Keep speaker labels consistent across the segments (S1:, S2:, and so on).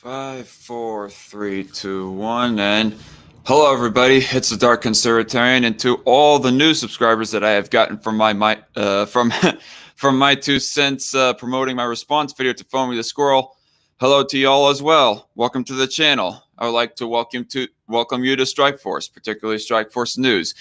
S1: Five, four, three, two, one, and hello, everybody. It's the Dark Conservatarian, and to all the new subscribers that I have gotten from from from my 2 cents promoting my response video to Foamy the Squirrel. Hello to y'all as well. Welcome to the channel. I would like to welcome you to Strike Force, particularly Strike Force News.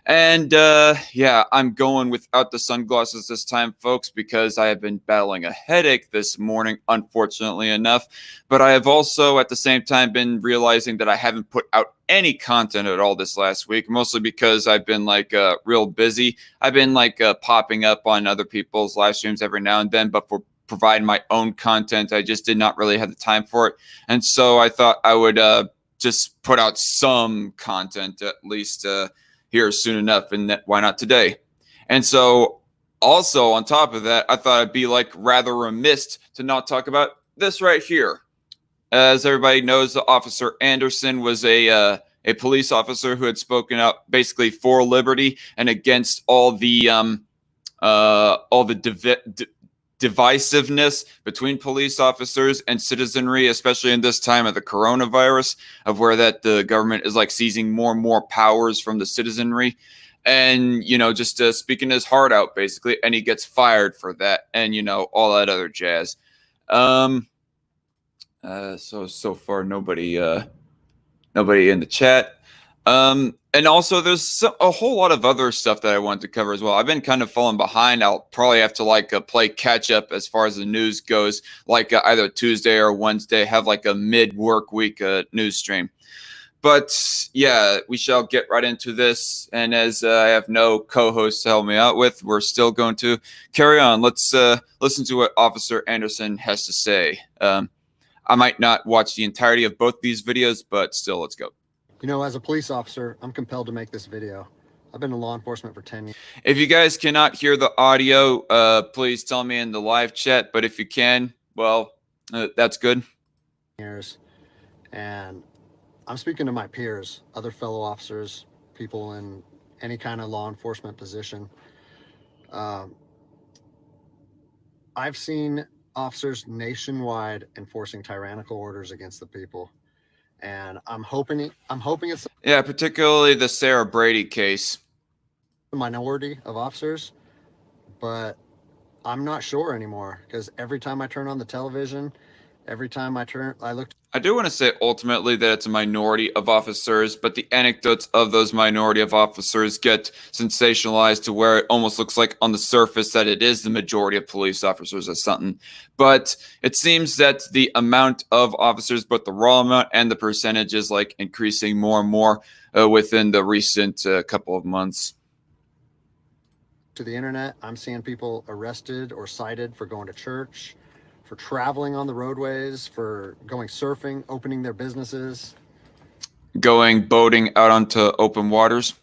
S1: And yeah, I'm going without the sunglasses this time, folks, because I have been battling a headache this morning, unfortunately enough. But I have also, at the same time, been realizing that I haven't put out any content at all this last week, mostly because I've been real busy. I've been popping up on other people's live streams every now and then, but for providing my own content, I just did not really have the time for it. And so I thought I would just put out some content at least here soon enough, and why not today? And so also on top of that, I thought I'd be rather remiss to not talk about this right here. As everybody knows, Officer Anderson was a police officer who had spoken out basically for liberty and against all the divisiveness between police officers and citizenry, especially in this time of the coronavirus, of where that the government is seizing more and more powers from the citizenry, and just speaking his heart out basically, and he gets fired for that, and all that other jazz. So far nobody in the chat. And also there's a whole lot of other stuff that I wanted to cover as well. I've been kind of falling behind. I'll probably have to play catch up as far as the news goes, either Tuesday or Wednesday, have a mid work week news stream. But yeah, we shall get right into this. And as I have no co-host to help me out with, we're still going to carry on. Let's listen to what Officer Anderson has to say. I might not watch the entirety of both these videos, but still, let's go.
S2: As a police officer, I'm compelled to make this video. I've been in law enforcement for 10 years.
S1: If you guys cannot hear the audio, please tell me in the live chat. But if you can, well, that's good.
S2: And I'm speaking to my peers, other fellow officers, people in any kind of law enforcement position. I've seen officers nationwide enforcing tyrannical orders against the people. And I'm hoping it's
S1: particularly the Sarah Brady case.
S2: A minority of officers, but I'm not sure anymore, because every time I turn on the television, every time I
S1: do want to say ultimately that it's a minority of officers, but the anecdotes of those minority of officers get sensationalized to where it almost looks like on the surface that it is the majority of police officers or something. But it seems that the amount of officers, both the raw amount and the percentage, is increasing more and more within the recent couple of months.
S2: To the internet, I'm seeing people arrested or cited for going to church, for traveling on the roadways, for going surfing, opening their businesses,
S1: going boating out onto open waters,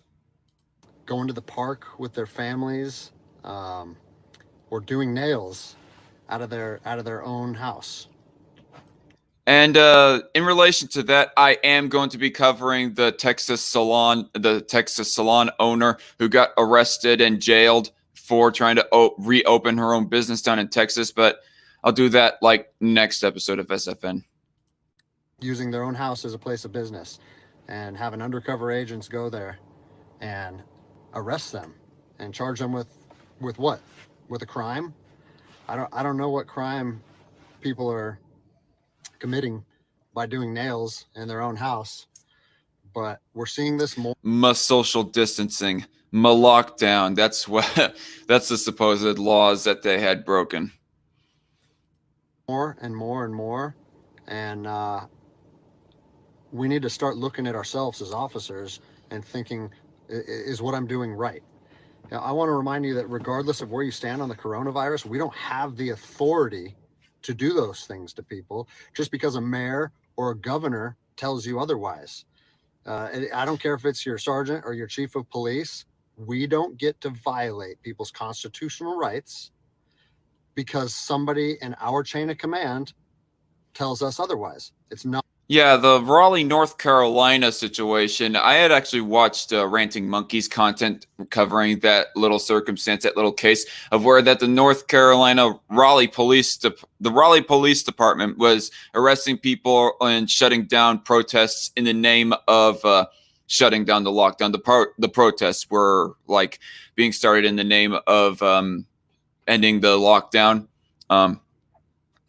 S2: going to the park with their families, or doing nails out of their own house.
S1: And in relation to that, I am going to be covering the Texas salon owner who got arrested and jailed for trying to reopen her own business down in Texas. But I'll do that next episode of SFN.
S2: Using their own house as a place of business, and having undercover agents go there and arrest them and charge them with what? With a crime? I don't know what crime people are committing by doing nails in their own house, but we're seeing this more.
S1: Social distancing, lockdown. That's the supposed laws that they had broken.
S2: More and more and more, and we need to start looking at ourselves as officers and thinking, is what I'm doing right? Now, I want to remind you that regardless of where you stand on the coronavirus, we don't have the authority to do those things to people just because a mayor or a governor tells you otherwise. I don't care if it's your sergeant or your chief of police. We don't get to violate people's constitutional rights because somebody in our chain of command tells us otherwise. It's not.
S1: Yeah, the Raleigh, North Carolina situation. I had actually watched Ranting Monkeys content covering that little circumstance, that little case of where that the North Carolina the Raleigh Police Department was arresting people and shutting down protests in the name of shutting down the lockdown. The protests were like being started in the name of ending the lockdown. Um,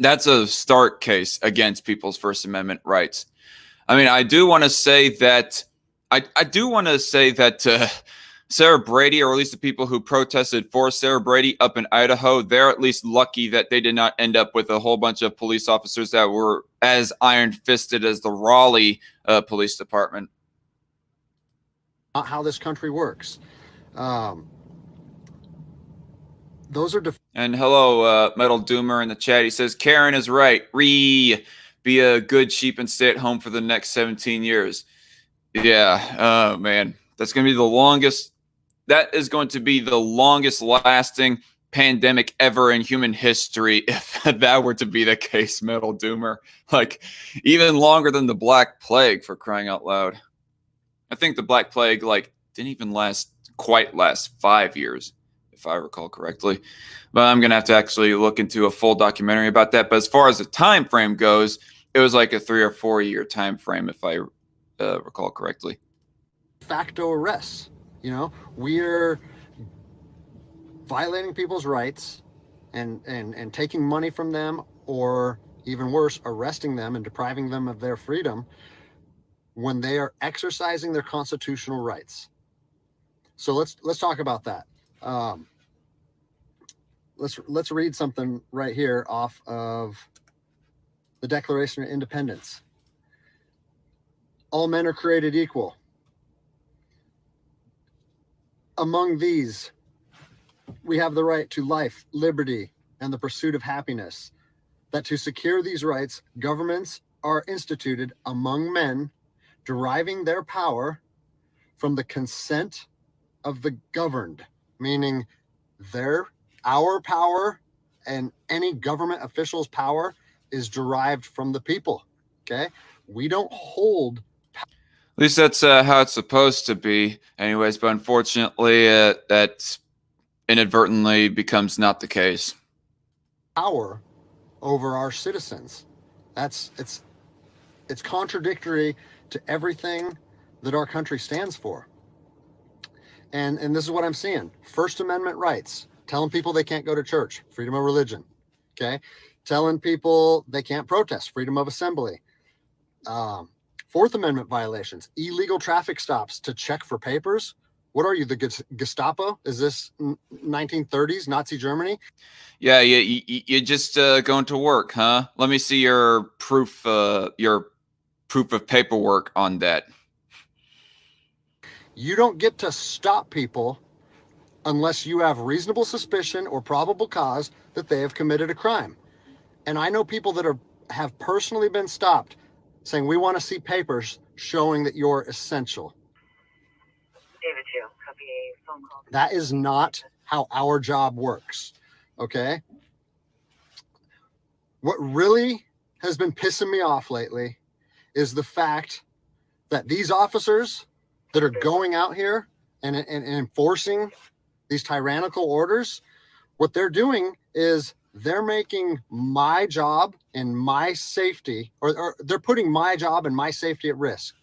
S1: that's a stark case against people's First Amendment rights. I mean, I do want to say that Sarah Brady, or at least the people who protested for Sarah Brady up in Idaho, they're at least lucky that they did not end up with a whole bunch of police officers that were as iron fisted as the Raleigh Police Department.
S2: Not how this country works. Um, those are
S1: And hello, Metal Doomer in the chat. He says Karen is right. Be a good sheep and stay at home for the next 17 years. Yeah. Oh man, that's gonna be the longest. That is going to be the longest lasting pandemic ever in human history if that were to be the case, Metal Doomer. Like, even longer than the Black Plague, for crying out loud. I think the Black Plague, like, didn't even quite last 5 years, if I recall correctly. But I'm going to have to actually look into a full documentary about that. But as far as the time frame goes, it was like a 3 or 4 year time frame, if I recall correctly.
S2: de facto arrests. You know, we're violating people's rights and taking money from them, or even worse, arresting them and depriving them of their freedom when they are exercising their constitutional rights. So let's talk about that. Let's read something right here off of the Declaration of Independence. All men are created equal. Among these, we have the right to life, liberty, and the pursuit of happiness. That to secure these rights, governments are instituted among men, deriving their power from the consent of the governed, meaning our power and any government official's power is derived from the people. Okay, we don't hold.
S1: At least that's how it's supposed to be, anyways. But unfortunately, that inadvertently becomes not the case.
S2: Power over our citizens. It's contradictory to everything that our country stands for. And this is what I'm seeing. First Amendment rights, telling people they can't go to church, freedom of religion. Okay, telling people they can't protest, freedom of assembly. Fourth Amendment violations, illegal traffic stops to check for papers. What are you, the Gestapo? Is this 1930s Nazi Germany?
S1: Yeah, you just going to work, huh? Let me see your proof of paperwork on that.
S2: You don't get to stop people unless you have reasonable suspicion or probable cause that they have committed a crime. And I know people that have personally been stopped saying, we want to see papers showing that you're essential.
S3: David 2, copy a phone call.
S2: That is not how our job works, okay? What really has been pissing me off lately is the fact that these officers that are going out here and enforcing these tyrannical orders, what they're doing is they're making my job and my safety, or they're putting my job and my safety at risk.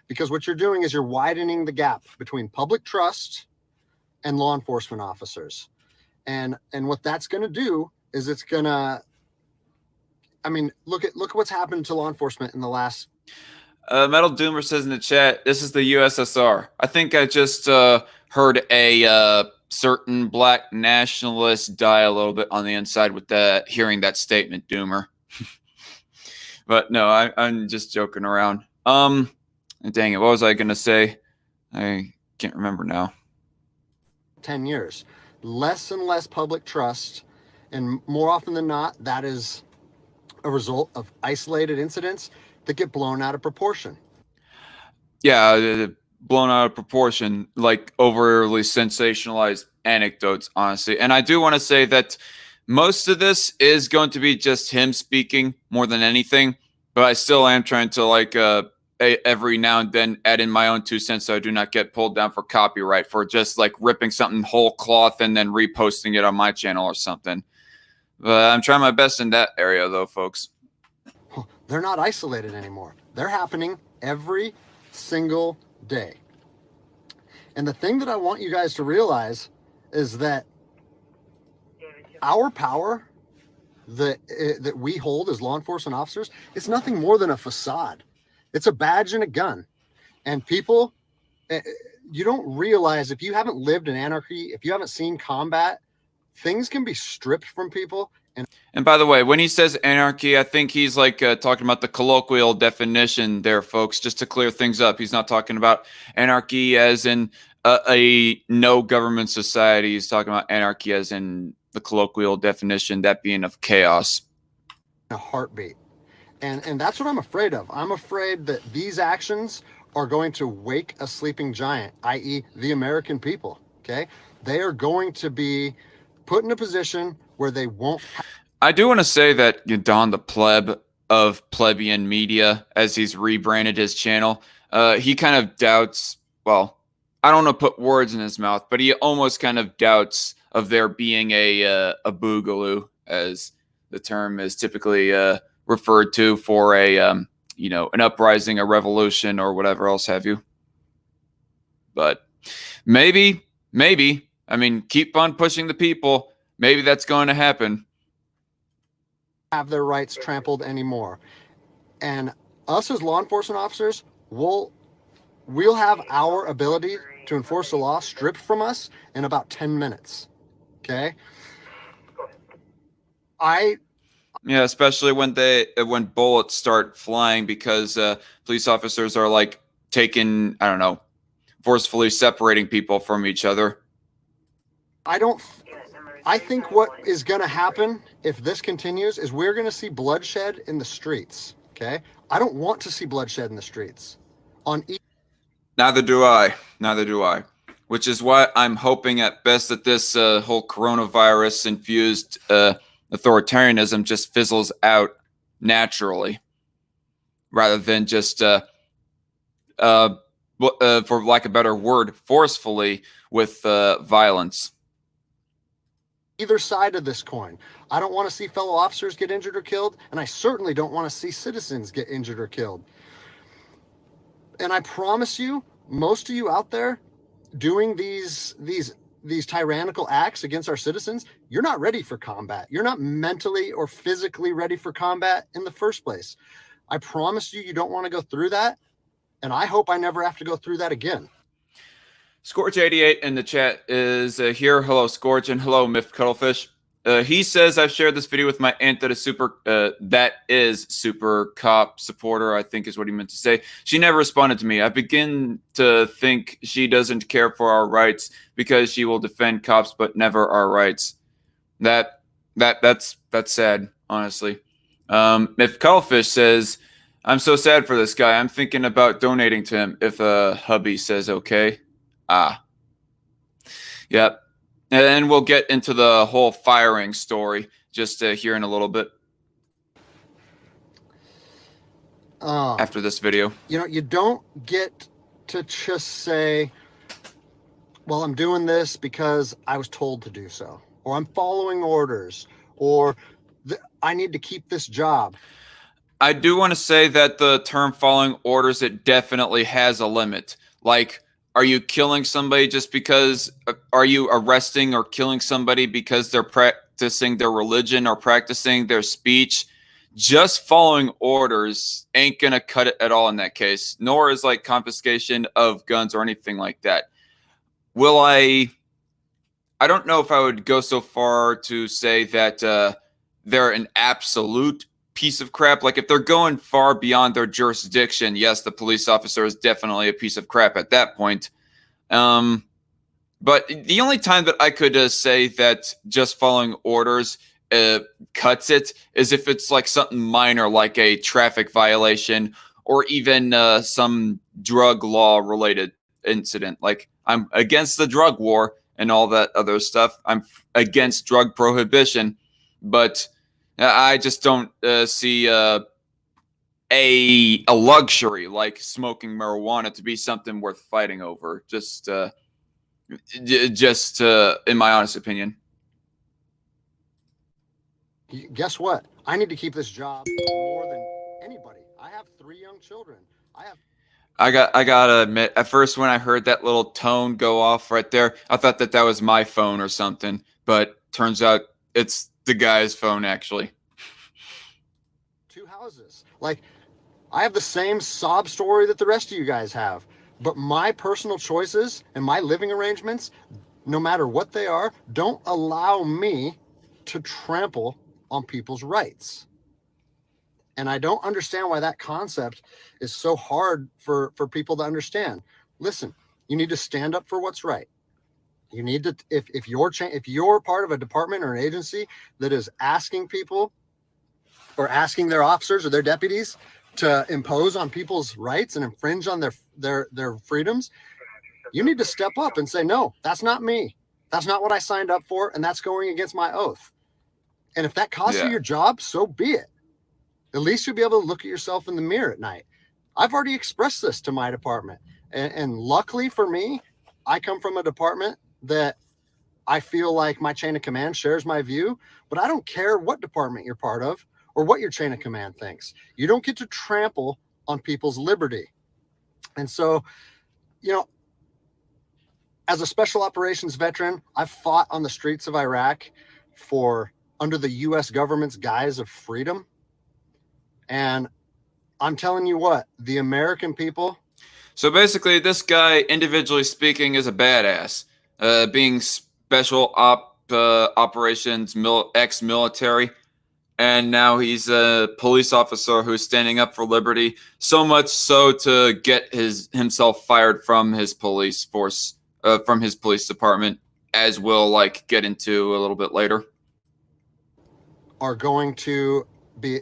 S2: Because what you're doing is you're widening the gap between public trust and law enforcement officers. And what that's going to do is it's going to, I mean, look at what's happened to law enforcement in the last.
S1: Metal Doomer says in the chat, this is the USSR. I think I just heard a certain black nationalist die a little bit on the inside with hearing that statement, Doomer. But no, I'm just joking around. Dang it, what was I going to say? I can't remember now.
S2: 10 years. Less and less public trust, and more often than not, that is a result of isolated incidents that get blown out of proportion.
S1: Yeah, blown out of proportion, like overly sensationalized anecdotes, honestly. And I do want to say that most of this is going to be just him speaking more than anything. but I still am trying to like every now and then add in my own 2 cents so I do not get pulled down for copyright for just like ripping something whole cloth and then reposting it on my channel or something. But I'm trying my best in that area though, folks.
S2: They're not isolated anymore. They're happening every single day. And the thing that I want you guys to realize is that our power that we hold as law enforcement officers, it's nothing more than a facade. It's a badge and a gun. And people, you don't realize, if you haven't lived in anarchy, if you haven't seen combat, things can be stripped from people.
S1: And by the way, when he says anarchy, I think he's like talking about the colloquial definition there, folks, just to clear things up. He's not talking about anarchy as in a no government society. He's talking about anarchy as in the colloquial definition, that being of chaos.
S2: A heartbeat. And that's what I'm afraid of. I'm afraid that these actions are going to wake a sleeping giant, i.e. the American people, okay? They are going to be put in a position where they won't.
S1: I do want to say that Don the Pleb of Plebeian Media, as he's rebranded his channel, he kind of doubts, well, I don't want to put words in his mouth, but he almost kind of doubts of there being a boogaloo, as the term is typically referred to for a, an uprising, a revolution, or whatever else have you. But maybe, I mean, keep on pushing the people. Maybe that's going to happen.
S2: Have their rights trampled anymore. And us as law enforcement officers, we'll have our ability to enforce the law stripped from us in about 10 minutes. Okay?
S1: Yeah, especially when bullets start flying because police officers are like taking, I don't know, forcefully separating people from each other.
S2: I think what is going to happen if this continues is we're going to see bloodshed in the streets. Okay? I don't want to see bloodshed in the streets.
S1: Neither do I. Which is why I'm hoping at best that this whole coronavirus infused authoritarianism just fizzles out naturally, rather than just, for lack of a better word, forcefully with violence.
S2: Either side of this coin. I don't want to see fellow officers get injured or killed, and I certainly don't want to see citizens get injured or killed. And I promise you, most of you out there doing these tyrannical acts against our citizens, you're not ready for combat. You're not mentally or physically ready for combat in the first place. I promise you, you don't want to go through that, and I hope I never have to go through that again.
S1: Scorch88 in the chat is here. Hello, Scorch, and hello, Myth Cuttlefish. He says, I've shared this video with my aunt that is super cop supporter, I think is what he meant to say. She never responded to me. I begin to think she doesn't care for our rights because she will defend cops, but never our rights. That's sad, honestly. Myth Cuttlefish says, I'm so sad for this guy. I'm thinking about donating to him if hubby says okay. Yep. And then we'll get into the whole firing story just here in a little bit. After this video.
S2: You know, you don't get to just say, well, I'm doing this because I was told to do so, or I'm following orders, or I need to keep this job.
S1: I do want to say that the term following orders, it definitely has a limit. Like, are you killing somebody just because, are you arresting or killing somebody because they're practicing their religion or practicing their speech? Just following orders ain't going to cut it at all in that case, nor is like confiscation of guns or anything like that. I don't know if I would go so far to say that they're an absolute piece of crap. Like if they're going far beyond their jurisdiction, yes, the police officer is definitely a piece of crap at that point. But the only time that I could say that just following orders cuts it is if it's like something minor, like a traffic violation or even some drug law related incident. Like I'm against the drug war and all that other stuff. I'm against drug prohibition, but I just don't see a luxury like smoking marijuana to be something worth fighting over. Just in my honest opinion.
S2: Guess what? I need to keep this job more than anybody. I have 3 young children.
S1: I gotta admit, at first when I heard that little tone go off right there, I thought that was my phone or something. But turns out it's the guy's phone actually.
S2: 2 houses. Like, I have the same sob story that the rest of you guys have. But my personal choices and my living arrangements, no matter what they are, don't allow me to trample on people's rights. And I don't understand why that concept is so hard for people to understand. Listen, you need to stand up for what's right. You need to, if you're part of a department or an agency that is asking people or asking their officers or their deputies to impose on people's rights and infringe on their freedoms, you need to step up and say, no, that's not me. That's not what I signed up for, and that's going against my oath. And if that costs you your job, so be it. At least you'll be able to look at yourself in the mirror at night. I've already expressed this to my department. And luckily for me, I come from a department that I feel like my chain of command shares my view, but I don't care what department you're part of or what your chain of command thinks. You don't get to trample on people's liberty. And so, you know, as a special operations veteran, I've fought on the streets of Iraq for under the US government's guise of freedom. And I'm telling you what, the American people.
S1: So basically, this guy, individually speaking, is a badass. Being special operations ex-military, and now he's a police officer who's standing up for liberty. So much so to get himself fired from his police force, from his police department, as we'll get into a little bit later.
S2: Are going to be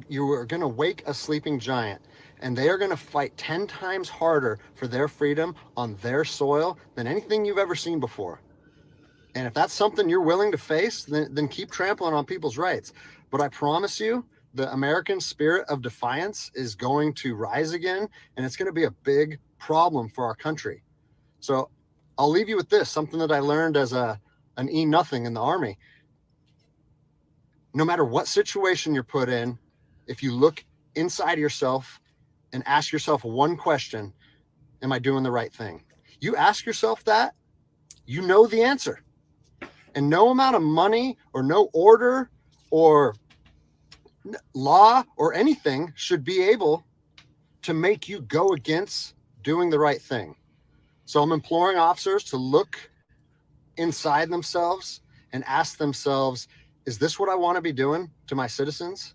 S2: you are going to wake a sleeping giant, and they are going to fight 10 times harder for their freedom on their soil than anything you've ever seen before. And if that's something you're willing to face, then keep trampling on people's rights. But I promise you, the American spirit of defiance is going to rise again, and it's going to be a big problem for our country. So I'll leave you with this, something that I learned as an E-nothing in the Army. No matter what situation you're put in, if you look inside yourself and ask yourself one question, am I doing the right thing? You ask yourself that, you know the answer. And no amount of money or no order or law or anything should be able to make you go against doing the right thing. So I'm imploring officers to look inside themselves and ask themselves, is this what I want to be doing to my citizens?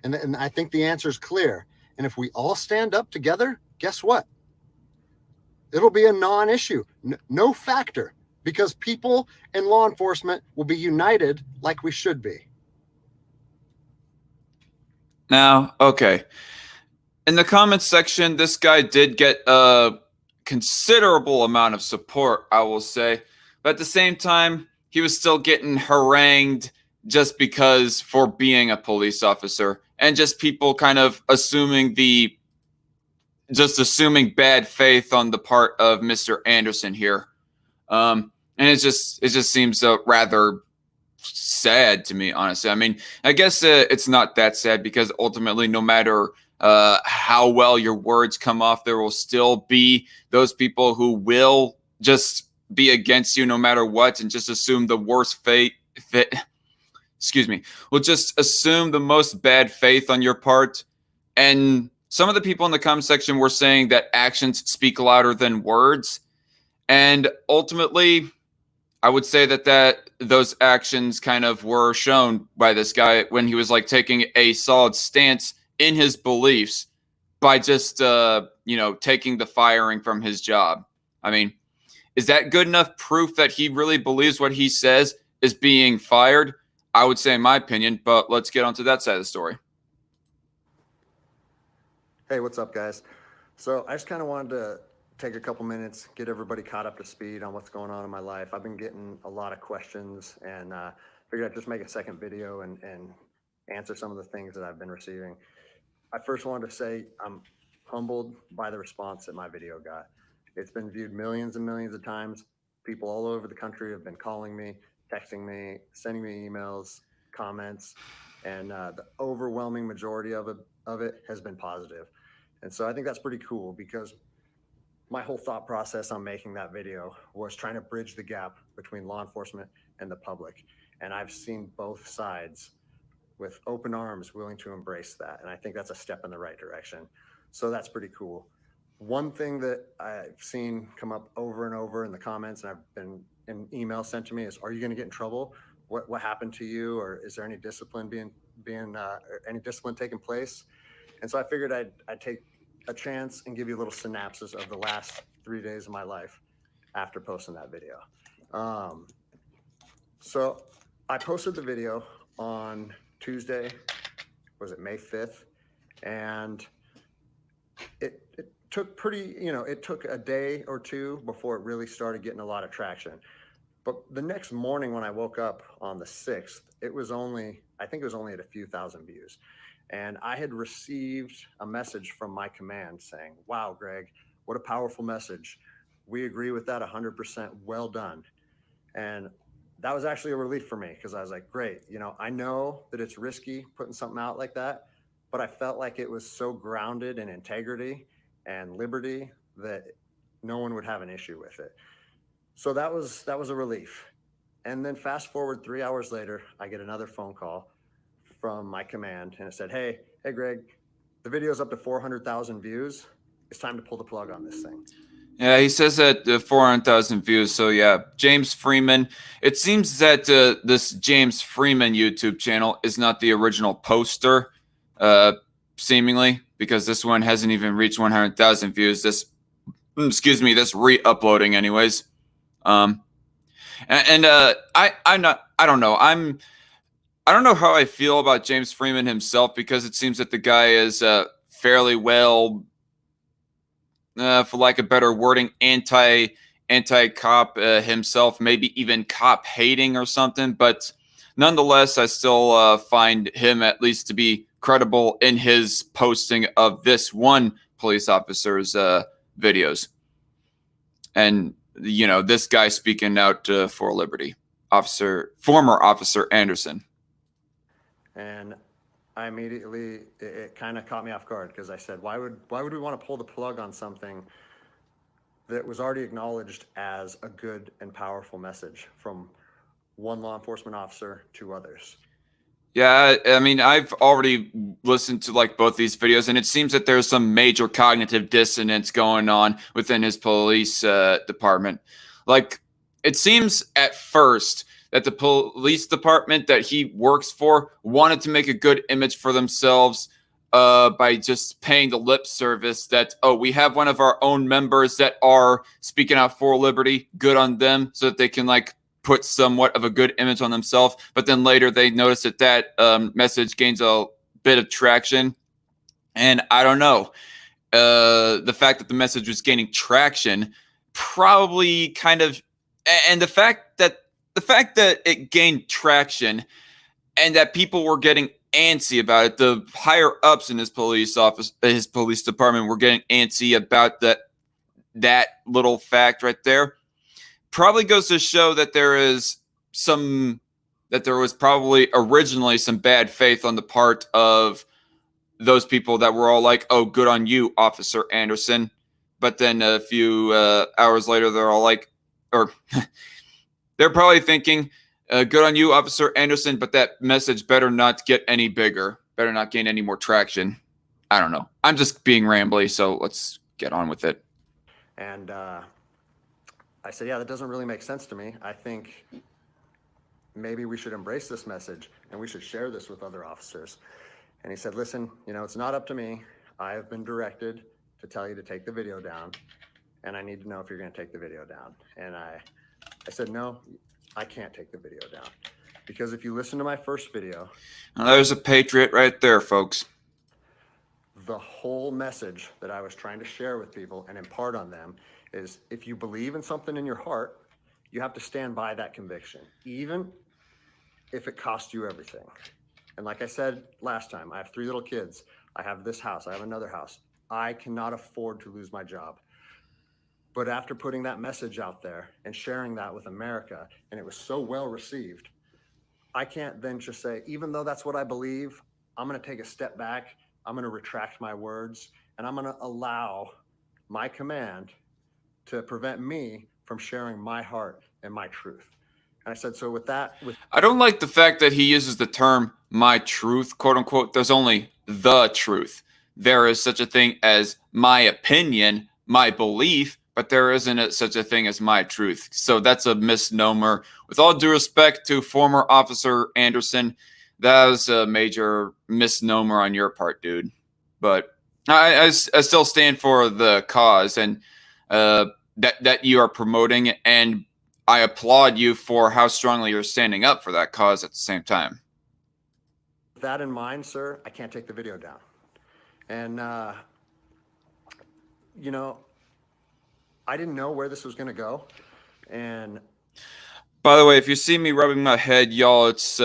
S2: And I think the answer is clear. And if we all stand up together, guess what? It'll be a non-issue, no factor, because people and law enforcement will be united like we should be.
S1: Now, okay. In the comments section, this guy did get a considerable amount of support, I will say. But at the same time, he was still getting harangued just because for being a police officer, and just people kind of assuming bad faith on the part of Mr. Anderson here. And it just seems rather sad to me, honestly. I mean, I guess it's not that sad, because ultimately, no matter how well your words come off, there will still be those people who will just be against you no matter what, and just assume the worst will just assume the most bad faith on your part. And some of the people in the comment section were saying that actions speak louder than words. And ultimately, I would say that those actions kind of were shown by this guy when he was taking a solid stance in his beliefs by just taking the firing from his job. I mean, is that good enough proof that he really believes what he says is being fired? I would say, in my opinion, but let's get onto that side of the story.
S2: Hey, what's up, guys? So I just kind of wanted to take a couple minutes, get everybody caught up to speed on what's going on in my life. I've been getting a lot of questions, and figured I'd just make a second video and answer some of the things that I've been receiving. I first wanted to say I'm humbled by the response that my video got. It's been viewed millions and millions of times. People all over the country have been calling me, texting me, sending me emails, comments, and the overwhelming majority of it has been positive. And so I think that's pretty cool because my whole thought process on making that video was trying to bridge the gap between law enforcement and the public. And I've seen both sides with open arms willing to embrace that. And I think that's a step in the right direction. So that's pretty cool. One thing that I've seen come up over and over in the comments, and I've been in email sent to me, is, "Are you going to get in trouble? What happened to you, or is there any discipline any discipline taking place?" And so I figured I'd take a chance and give you a little synopsis of the last 3 days of my life after posting that video. So I posted the video on Tuesday, was it May 5th? And it took it took a day or two before it really started getting a lot of traction. But the next morning when I woke up on the 6th, I think it was only at a few thousand views. And I had received a message from my command saying, "Wow, Greg, what a powerful message. We agree with that 100%. Well done." And that was actually a relief for me because I was like, great, I know that it's risky putting something out like that, but I felt like it was so grounded in integrity and liberty that no one would have an issue with it. So that was a relief. And then fast forward 3 hours later, I get another phone call from my command, and it said, hey, Greg, the video's up to 400,000 views. It's time to pull the plug on this thing.
S1: Yeah, he says that 400,000 views. So yeah, James Freeman. It seems that this James Freeman YouTube channel is not the original poster, seemingly, because this one hasn't even reached 100,000 views. This re-uploading, anyways. I don't know. I don't know how I feel about James Freeman himself, because it seems that the guy is fairly well, for lack of better wording, anti-cop himself, maybe even cop hating or something. But nonetheless, I still find him at least to be credible in his posting of this one police officer's videos. And this guy speaking out for liberty, former Officer Anderson.
S2: And I immediately, it kind of caught me off guard, because I said, why would we want to pull the plug on something that was already acknowledged as a good and powerful message from one law enforcement officer to others?
S1: Yeah, I mean, I've already listened to both these videos, and it seems that there's some major cognitive dissonance going on within his police department. It seems at first that the police department that he works for wanted to make a good image for themselves by just paying the lip service that, oh, we have one of our own members that are speaking out for liberty, good on them, so that they can put somewhat of a good image on themselves. But then later they notice that message gains a bit of traction. And I don't know, the fact that the message was gaining traction probably kind of, and the fact that it gained traction and that people were getting antsy about it, the higher ups in his police department were getting antsy about that little fact right there, probably goes to show that there was probably originally some bad faith on the part of those people that were all like, oh, good on you, Officer Anderson. But then a few hours later, they're all like, or they're probably thinking, good on you, Officer Anderson, but that message better not get any bigger, better not gain any more traction. I don't know. I'm just being rambly, so let's get on with it.
S2: And I said, yeah, that doesn't really make sense to me. I think maybe we should embrace this message and we should share this with other officers. And he said, listen, it's not up to me. I have been directed to tell you to take the video down, and I need to know if you're going to take the video down. And I said, no, I can't take the video down, because if you listen to my first video,
S1: well, there's a patriot right there, folks.
S2: The whole message that I was trying to share with people and impart on them is, if you believe in something in your heart, you have to stand by that conviction, even if it costs you everything. And like I said last time, I have 3 little kids. I have this house. I have another house. I cannot afford to lose my job. But after putting that message out there and sharing that with America, and it was so well received, I can't then just say, even though that's what I believe, I'm going to take a step back. I'm going to retract my words, and I'm going to allow my command to prevent me from sharing my heart and my truth. And I said, so with that,
S1: I don't like the fact that he uses the term my truth, quote unquote. There's only the truth. There is such a thing as my opinion, my belief, but there isn't such a thing as my truth. So that's a misnomer. With all due respect to former Officer Anderson, that was a major misnomer on your part, dude. But I still stand for the cause and that you are promoting, and I applaud you for how strongly you're standing up for that cause at the same time.
S2: with that in mind, sir, I can't take the video down. And, you know, I didn't know where this was going to go. And
S1: by the way, if you see me rubbing my head, y'all, it's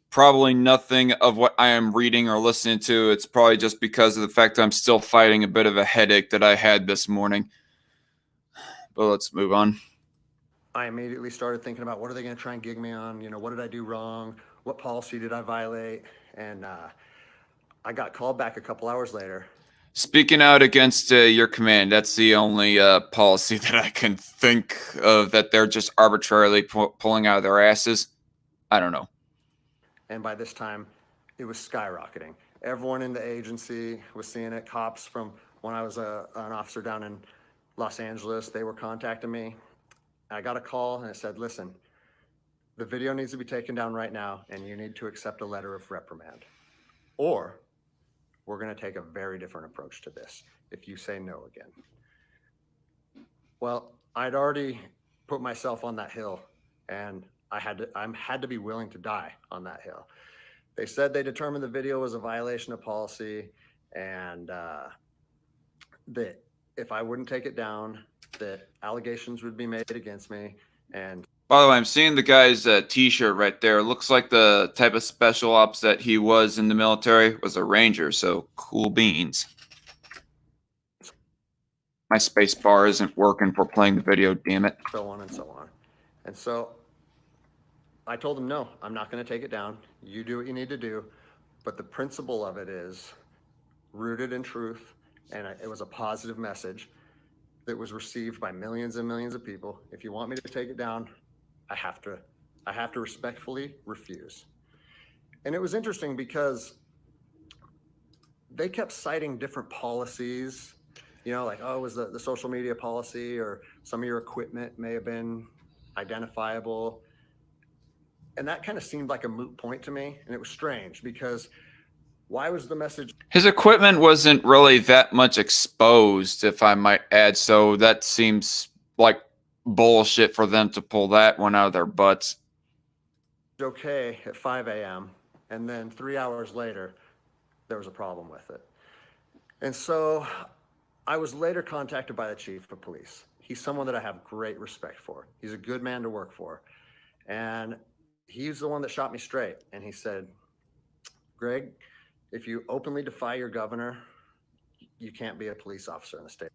S1: probably nothing of what I am reading or listening to. It's probably just because of the fact that I'm still fighting a bit of a headache that I had this morning. But let's move on.
S2: I immediately started thinking about what are they going to try and gig me on? You know, what did I do wrong? What policy did I violate? And I got called back a couple hours later.
S1: Speaking out against your command, that's the only policy that I can think of that they're just arbitrarily pulling out of their asses. I don't know.
S2: And by this time, it was skyrocketing. Everyone in the agency was seeing it. Cops from when I was an officer down in Los Angeles, they were contacting me. I got a call and it said, listen, the video needs to be taken down right now and you need to accept a letter of reprimand. Or we're going to take a very different approach to this if you say no again. Well, I'd already put myself on that hill, and I had to be willing to die on that hill. They said they determined the video was a violation of policy, and that if I wouldn't take it down, that allegations would be made against me. And
S1: by the way, I'm seeing the guy's t-shirt right there. It looks like the type of special ops that he was in the military was a ranger, so cool beans. My space bar isn't working for playing the video, damn it.
S2: so on and so on. And so I told him, no, I'm not going to take it down. You do what you need to do. But the principle of it is rooted in truth, and it was a positive message that was received by millions and millions of people. If you want me to take it down, I have to respectfully refuse. And it was interesting because they kept citing different policies, you know, like, oh, it was the social media policy, or some of your equipment may have been identifiable. And that kind of seemed like a moot point to me. And it was strange because why was the message?
S1: His equipment wasn't really that much exposed, if I might add. So that seems like bullshit for them to pull that one out of their butts.
S2: Okay at 5 a.m. and then 3 hours later, there was a problem with it. And so I was later contacted by the chief of police. He's someone that I have great respect for. He's a good man to work for. And he's the one that shot me straight. And he said, Greg, if you openly defy your governor, you can't be a police officer in the state.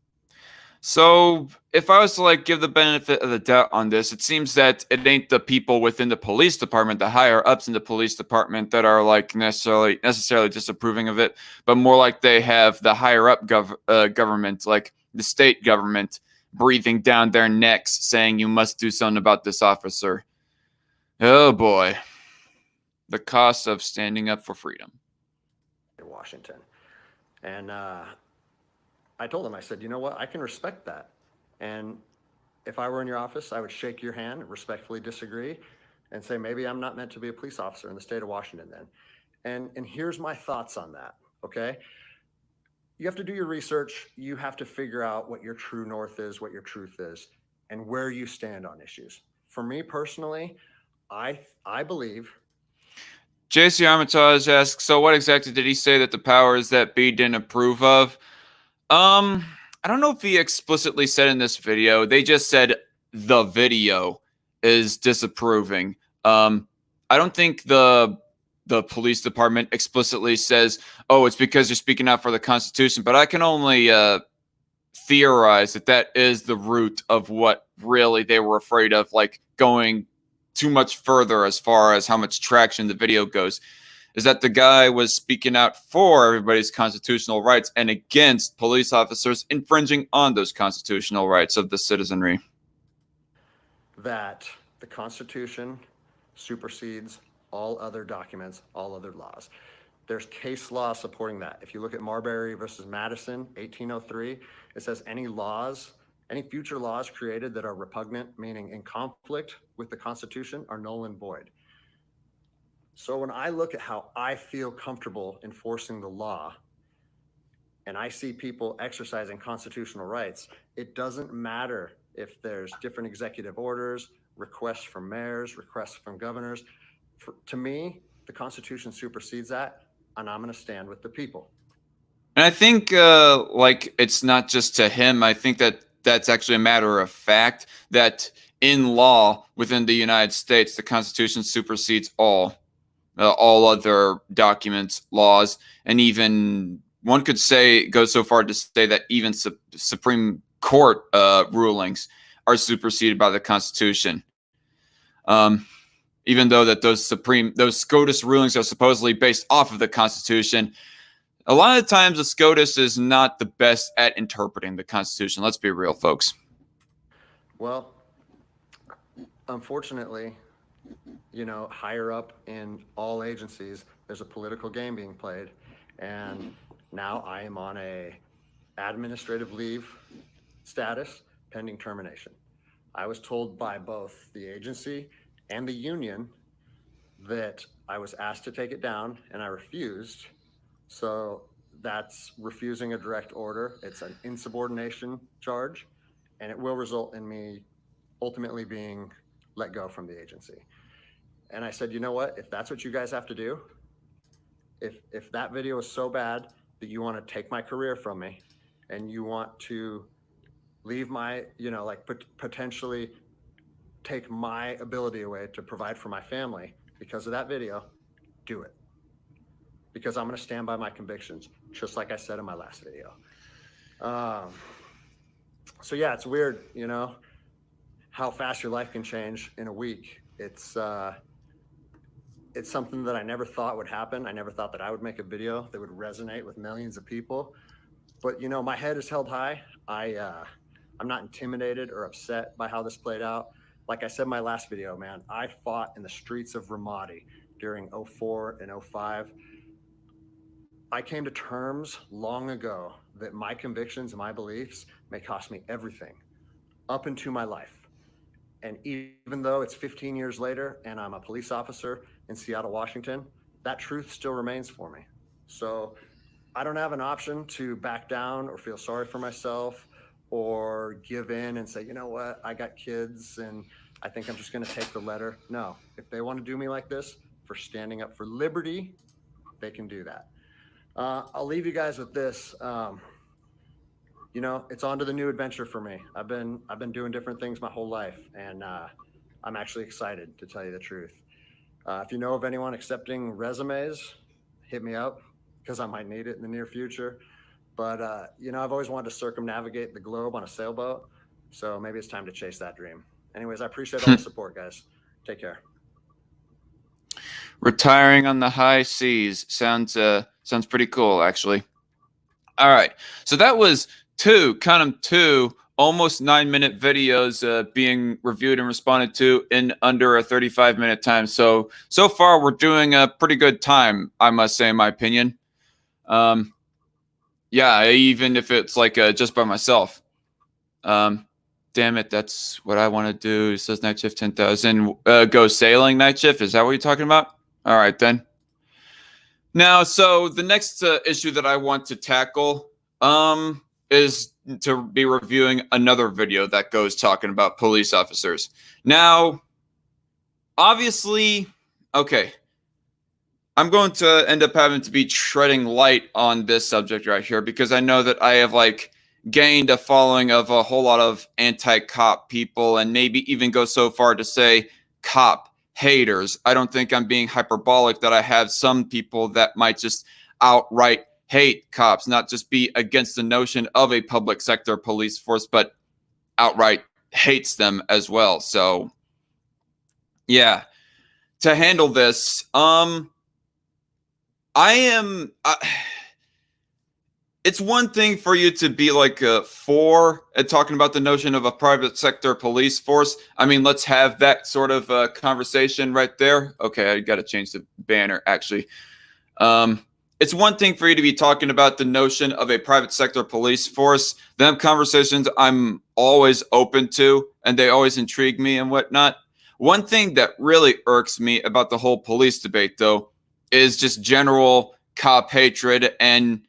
S1: So if I was to give the benefit of the doubt on this, it seems that it ain't the people within the police department, the higher ups in the police department, that are necessarily disapproving of it, but more like they have the higher up government, like the state government, breathing down their necks saying you must do something about this officer. Oh boy. The cost of standing up for freedom.
S2: In Washington. And I told him, I said, you know what, I can respect that. And if I were in your office, I would shake your hand, respectfully disagree, and say, maybe I'm not meant to be a police officer in the state of Washington then. And here's my thoughts on that, okay? You have to do your research. You have to figure out what your true north is, what your truth is, and where you stand on issues. For me personally, I believe.
S1: JC Armitage asks, so what exactly did he say that the powers that be didn't approve of? I don't know if he explicitly said in this video. They just said the video is disapproving. I don't think the the police department explicitly says, oh, it's because you're speaking out for the Constitution. But I can only theorize that that is the root of what really they were afraid of, like going too much further as far as how much traction the video goes, is that the guy was speaking out for everybody's constitutional rights and against police officers infringing on those constitutional rights of the citizenry.
S2: That the Constitution supersedes all other documents, all other laws. There's case law supporting that. If you look at Arbery versus Madison, 1803, it says any future laws created that are repugnant, meaning in conflict with the Constitution, are null and void. So when I look at how I feel comfortable enforcing the law, and I see people exercising constitutional rights, it doesn't matter if there's different executive orders, requests from mayors, requests from governors. To me, the Constitution supersedes that, and I'm going to stand with the people.
S1: And I think, like, it's not just to him. I think that that's actually a matter of fact that in law within the United States, the Constitution supersedes all other documents, laws, and even one could go so far to say that even Supreme Court rulings are superseded by the Constitution. Even though that those SCOTUS rulings are supposedly based off of the Constitution, a lot of times the SCOTUS is not the best at interpreting the Constitution. Let's be real, folks.
S2: Well, unfortunately, higher up in all agencies, there's a political game being played. And now I am on a administrative leave status pending termination. I was told by both the agency and the union that I was asked to take it down, and I refused. So that's refusing a direct order. It's an insubordination charge, and it will result in me ultimately being let go from the agency. And I said, you know what? If that's what you guys have to do, if that video is so bad that you want to take my career from me and you want to leave my, potentially take my ability away to provide for my family because of that video, do it. Because I'm going to stand by my convictions, just like I said in my last video. So yeah, it's weird, how fast your life can change in a week. It's something that I never thought would happen. I never thought that I would make a video that would resonate with millions of people. But my head is held high. I'm not intimidated or upset by how this played out. Like I said in my last video, man, I fought in the streets of Ramadi during 04 and 05. I came to terms long ago that my convictions and my beliefs may cost me everything up into my life. And even though it's 15 years later and I'm a police officer in Seattle, Washington, that truth still remains for me. So I don't have an option to back down or feel sorry for myself or give in and say, you know what, I got kids and I think I'm just going to take the letter. No, if they want to do me like this for standing up for liberty, they can do that. I'll leave you guys with this. It's on to the new adventure for me. I've been doing different things my whole life, and I'm actually excited, to tell you the truth. If you know of anyone accepting resumes, hit me up because I might need it in the near future. But I've always wanted to circumnavigate the globe on a sailboat, so maybe it's time to chase that dream. Anyways, I appreciate all the support, guys. Take care.
S1: Retiring on the high seas sounds pretty cool, actually. All right, so that was two almost 9-minute videos being reviewed and responded to in under a 35-minute time. So far we're doing a pretty good time, I must say, in my opinion. Yeah, even if it's like just by myself. Damn it, that's what I want to do. It says night shift 10,000. Go sailing night shift. Is that what you're talking about? All right, then. Now, so the next issue that I want to tackle is to be reviewing another video that goes talking about police officers. Now, obviously, okay, I'm going to end up having to be treading light on this subject right here because I know that I have gained a following of a whole lot of anti-cop people and maybe even go so far to say cop haters. I don't think I'm being hyperbolic that I have some people that might just outright hate cops, not just be against the notion of a public sector police force, but outright hates them as well. So, yeah, to handle this, it's one thing for you to be like for talking about the notion of a private sector police force. I mean, let's have that sort of conversation right there. Okay, I got to change the banner actually. It's one thing for you to be talking about the notion of a private sector police force. Them conversations I'm always open to, and they always intrigue me and whatnot. One thing that really irks me about the whole police debate, though, is just general cop hatred and,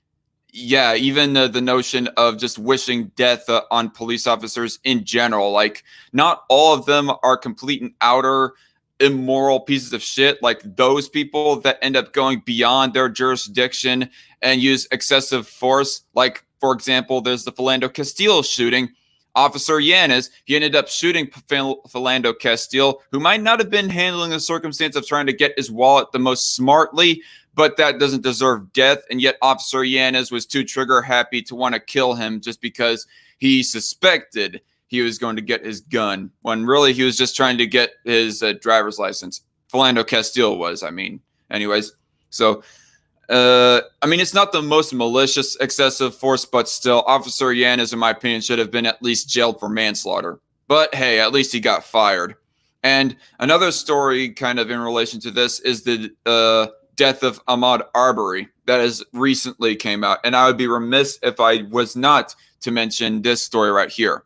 S1: yeah, even the notion of just wishing death on police officers in general. Like, not all of them are complete and outer immoral pieces of shit. Like, those people that end up going beyond their jurisdiction and use excessive force. Like, for example, there's the Philando Castile shooting. Officer Yanez, he ended up shooting Philando Castile, who might not have been handling the circumstance of trying to get his wallet the most smartly, but that doesn't deserve death. And yet Officer Yanez was too trigger happy to want to kill him just because he suspected he was going to get his gun, when really he was just trying to get his driver's license. Philando Castile was, I mean. Anyways, so, I mean, it's not the most malicious excessive force, but still, Officer Yanez, in my opinion, should have been at least jailed for manslaughter. But hey, at least he got fired. And another story kind of in relation to this is the death of Ahmaud Arbery that has recently came out. And I would be remiss if I was not to mention this story right here.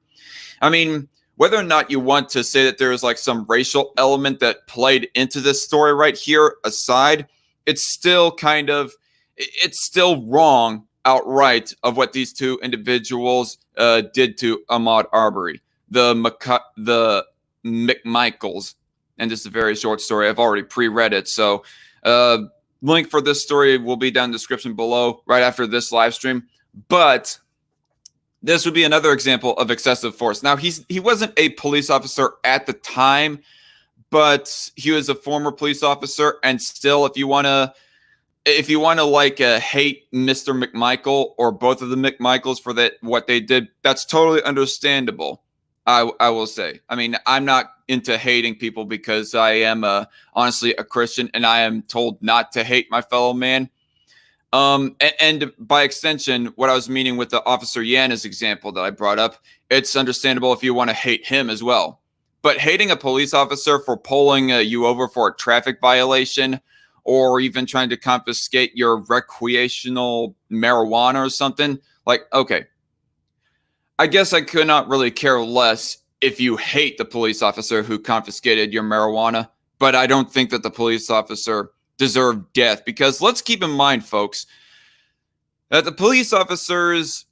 S1: I mean, whether or not you want to say that there is like some racial element that played into this story right here aside, it's still wrong outright of what these two individuals did to Ahmaud Arbery, the McMichaels. And this is a very short story. I've already pre-read it. So link for this story will be down in the description below right after this live stream. But this would be another example of excessive force. Now, he wasn't a police officer at the time, but he was a former police officer. And still, if you want to like hate Mr. McMichael or both of the McMichaels for what they did, that's totally understandable. I will say. I mean, I'm not into hating people because I am honestly a Christian and I am told not to hate my fellow man. And by extension, what I was meaning with the Officer Yanez example that I brought up, it's understandable if you want to hate him as well. But hating a police officer for pulling you over for a traffic violation, or even trying to confiscate your recreational marijuana or something, like, okay, I guess I could not really care less if you hate the police officer who confiscated your marijuana, but I don't think that the police officer deserve death, because let's keep in mind, folks, that the police officers,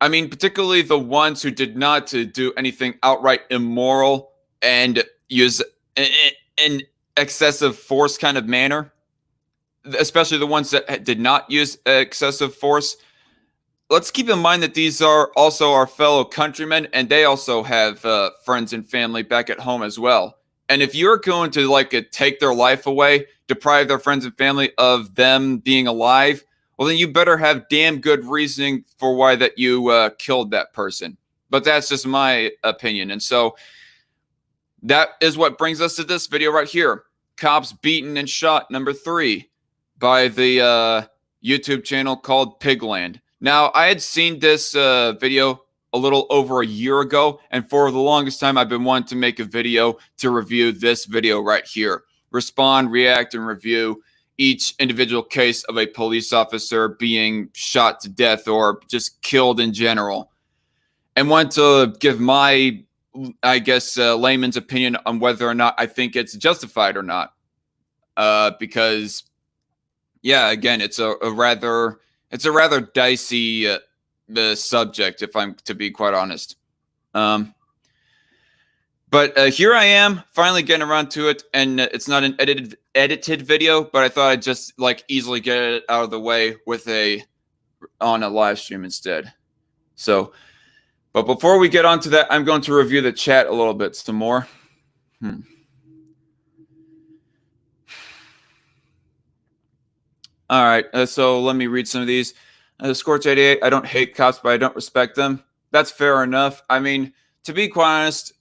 S1: I mean, particularly the ones who did not do anything outright immoral and use an excessive force kind of manner, especially the ones that did not use excessive force, let's keep in mind that these are also our fellow countrymen, and they also have friends and family back at home as well. And if you're going to like take their life away, deprive their friends and family of them being alive, well, then you better have damn good reasoning for why that you killed that person. But that's just my opinion. And so that is what brings us to this video right here. Cops beaten and shot #3 by the YouTube channel called Pigland. Now, I had seen this video a little over a year ago, and for the longest time, I've been wanting to make a video to review this video right here. Respond, react, and review each individual case of a police officer being shot to death or just killed in general. And want to give my, I guess, layman's opinion on whether or not I think it's justified or not. Because, yeah, again, it's a rather dicey subject, if I'm to be quite honest. But here I am, finally getting around to it, and it's not an edited video, but I thought I'd just like easily get it out of the way with on a live stream instead. So, but before we get on to that, I'm going to review the chat a little bit some more. All right, so let me read some of these. Scorch 88, I don't hate cops, but I don't respect them. That's fair enough. I mean, to be quite honest,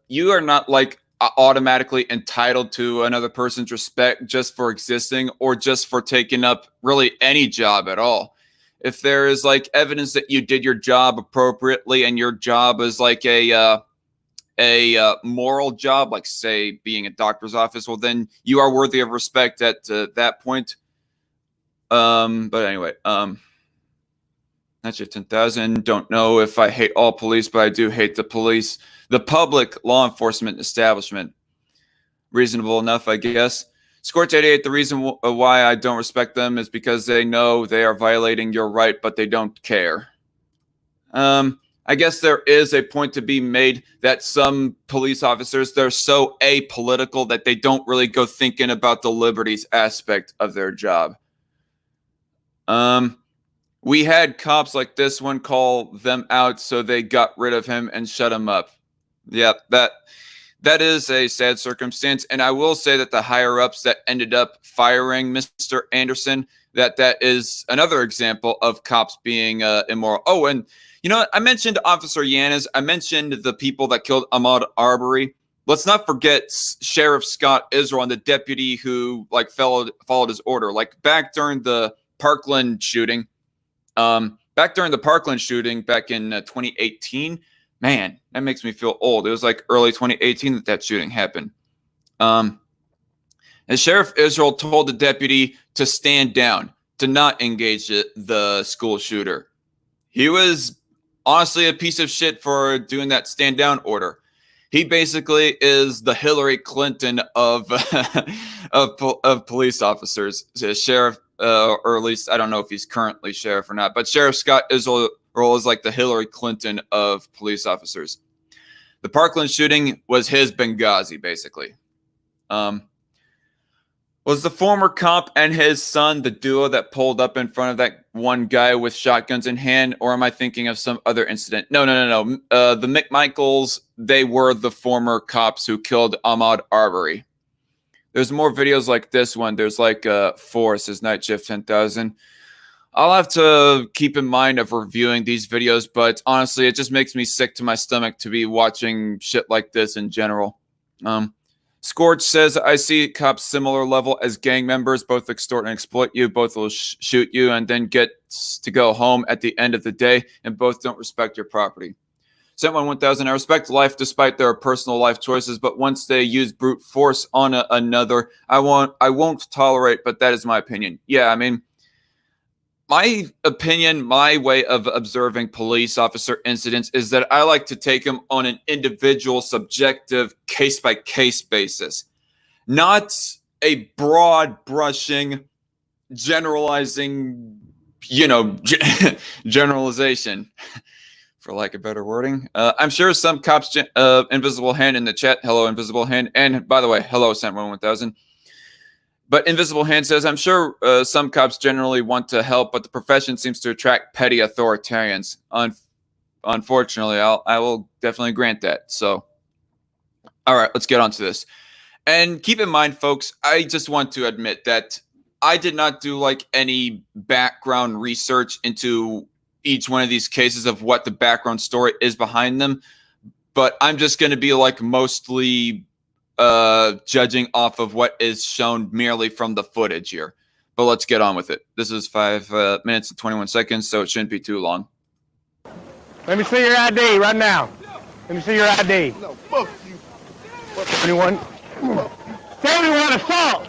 S1: you are not like automatically entitled to another person's respect just for existing or just for taking up really any job at all. If there is like evidence that you did your job appropriately and your job is like a moral job, like say being a doctor's office, well then you are worthy of respect at that point. But anyway, that's your 10,000. Don't know if I hate all police, but I do hate the police, the public law enforcement establishment. Reasonable enough, I guess. Scorch 88, the reason why I don't respect them is because they know they are violating your right, but they don't care. I guess there is a point to be made that some police officers, they're so apolitical that they don't really go thinking about the liberties aspect of their job. We had cops like this one call them out, so they got rid of him and shut him up. Yeah, that is a sad circumstance, and I will say that the higher-ups that ended up firing Mr. Anderson, that is another example of cops being immoral. Oh, and you know what? I mentioned Officer Yanez. I mentioned the people that killed Ahmaud Arbery. Let's not forget Sheriff Scott Israel and the deputy who like followed his order. Like back during the Parkland shooting, back in 2018. Man, that makes me feel old. It was like early 2018 that shooting happened. And Sheriff Israel told the deputy to stand down, to not engage the school shooter. He was honestly a piece of shit for doing that stand down order. He basically is the Hillary Clinton of of police officers. Sheriff, or at least I don't know if he's currently sheriff or not, but Sheriff Scott Israel is like the Hillary Clinton of police officers. The Parkland shooting was his Benghazi, basically. Was the former cop and his son the duo that pulled up in front of that one guy with shotguns in hand, or am I thinking of some other incident? No. The McMichaels, they were the former cops who killed Ahmaud Arbery. There's more videos like this one. There's like Forrest, his night shift 10,000. I'll have to keep in mind of reviewing these videos, but honestly, it just makes me sick to my stomach to be watching shit like this in general. Scorch says, I see cops similar level as gang members, both extort and exploit you, both will shoot you and then get to go home at the end of the day, and both don't respect your property. Sent 1000, I respect life despite their personal life choices, but once they use brute force on another, I won't tolerate, but that is my opinion. Yeah, I mean, my opinion, my way of observing police officer incidents is that I like to take them on an individual, subjective, case-by-case basis. Not a broad brushing, generalizing, generalization, for lack of better wording. I'm sure some cops, Invisible Hand in the chat, hello, Invisible Hand, and by the way, hello, Sent 1000. But Invisible Hand says, I'm sure some cops generally want to help, but the profession seems to attract petty authoritarians. Unfortunately, I will definitely grant that. So, all right, let's get on to this. And keep in mind, folks, I just want to admit that I did not do like any background research into each one of these cases of what the background story is behind them. But I'm just going to be like mostly judging off of what is shown merely from the footage here. But let's get on with it. This is 5 minutes and 21 seconds, so it shouldn't be too long.
S4: Let me see your ID right now. Let me see your ID.
S5: No, fuck you.
S4: 21. 71 assault.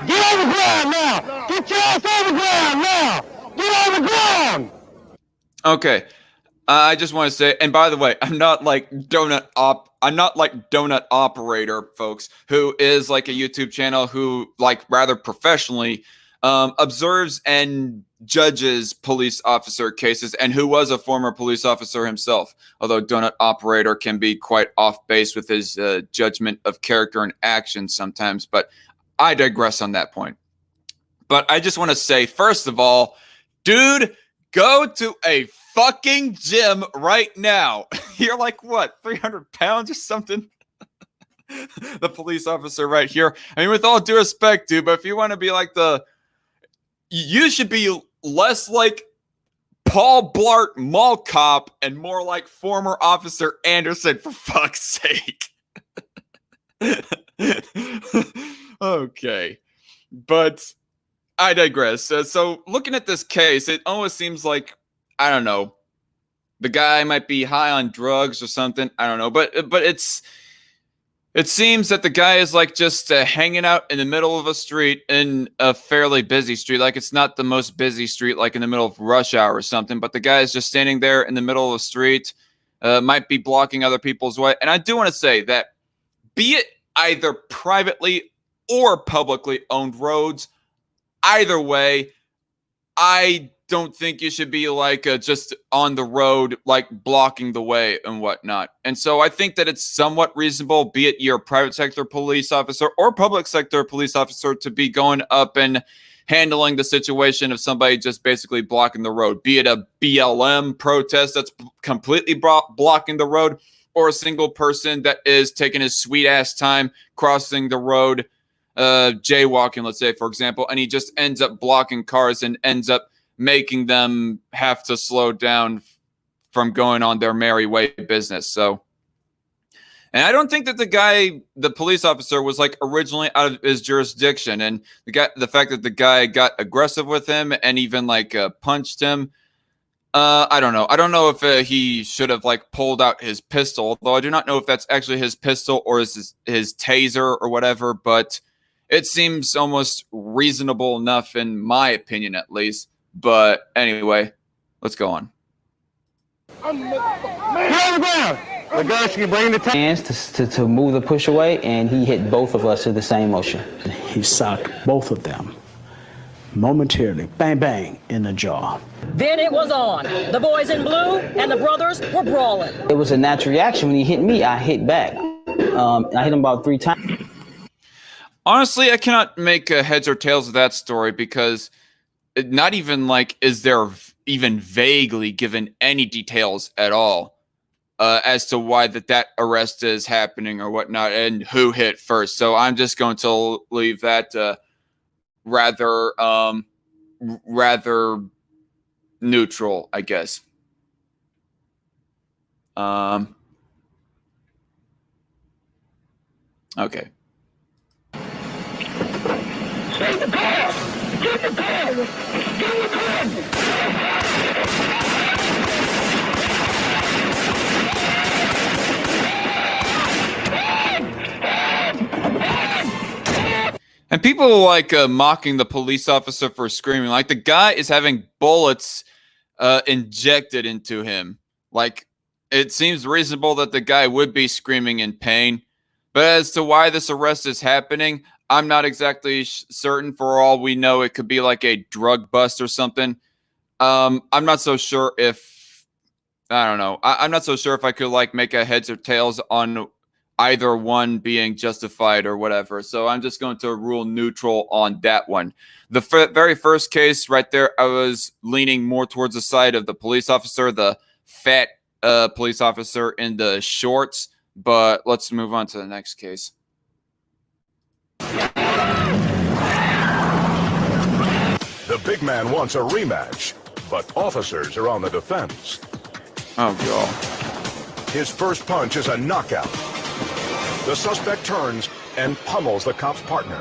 S4: Get on the ground now. Get your ass on the ground now. Get on the ground.
S1: Okay. I just want to say, and by the way, I'm not like Donut Operator, folks, who is like a YouTube channel who like rather professionally observes and judges police officer cases, and who was a former police officer himself. Although Donut Operator can be quite off base with his judgment of character and action sometimes, but I digress on that point. But I just want to say, first of all, dude, go to a fucking gym right now. You're like, what, 300 pounds or something? The police officer right here. I mean, with all due respect, dude, but if you want to be like the You should be less like Paul Blart Mall Cop and more like former Officer Anderson, for fuck's sake. Okay. But I digress. So looking at this case, it almost seems like, I don't know, the guy might be high on drugs or something. I don't know. But it seems that the guy is like just hanging out in the middle of a street in a fairly busy street. Like it's not the most busy street, like in the middle of rush hour or something. But the guy is just standing there in the middle of the street, might be blocking other people's way. And I do want to say that, be it either privately or publicly owned roads, either way, I don't think you should be like just on the road, like blocking the way and whatnot. And so I think that it's somewhat reasonable, be it your private sector police officer or public sector police officer, to be going up and handling the situation of somebody just basically blocking the road, be it a BLM protest that's completely blocking the road, or a single person that is taking his sweet ass time crossing the road, jaywalking, let's say, for example, and he just ends up blocking cars and ends up making them have to slow down from going on their merry way business. So, and I don't think that the police officer, was like originally out of his jurisdiction, and the fact that the guy got aggressive with him and even like punched him. I don't know. I don't know if he should have like pulled out his pistol, though I do not know if that's actually his pistol or his taser or whatever, but it seems almost reasonable enough in my opinion, at least. But anyway, let's go on.
S4: Get on the ground. The guy should bring the
S5: hands to move the push away, and he hit both of us in the same motion.
S6: He socked both of them momentarily, bang, bang, in the jaw.
S7: Then it was on. The boys in blue and the brothers were brawling.
S5: It was a natural reaction. When he hit me, I hit back. I hit him about 3 times.
S1: Honestly, I cannot make heads or tails of that story, because not even like is there even vaguely given any details at all as to why that arrest is happening or whatnot and who hit first. So I'm just going to leave that rather neutral, I guess. Okay.
S4: Take the car! Get the car! Get the car!
S1: And people like mocking the police officer for screaming. Like the guy is having bullets injected into him. Like it seems reasonable that the guy would be screaming in pain. But as to why this arrest is happening, I'm not exactly certain. For all we know, it could be like a drug bust or something. I'm not so sure if, I don't know. I'm not so sure if I could like make a heads or tails on either one being justified or whatever. So I'm just going to rule neutral on that one. The very first case right there, I was leaning more towards the side of the police officer, the fat police officer in the shorts. But let's move on to the next case.
S8: The big man wants a rematch, but officers are on the defense.
S1: Oh, God.
S8: His first punch is a knockout. The suspect turns and pummels the cop's partner.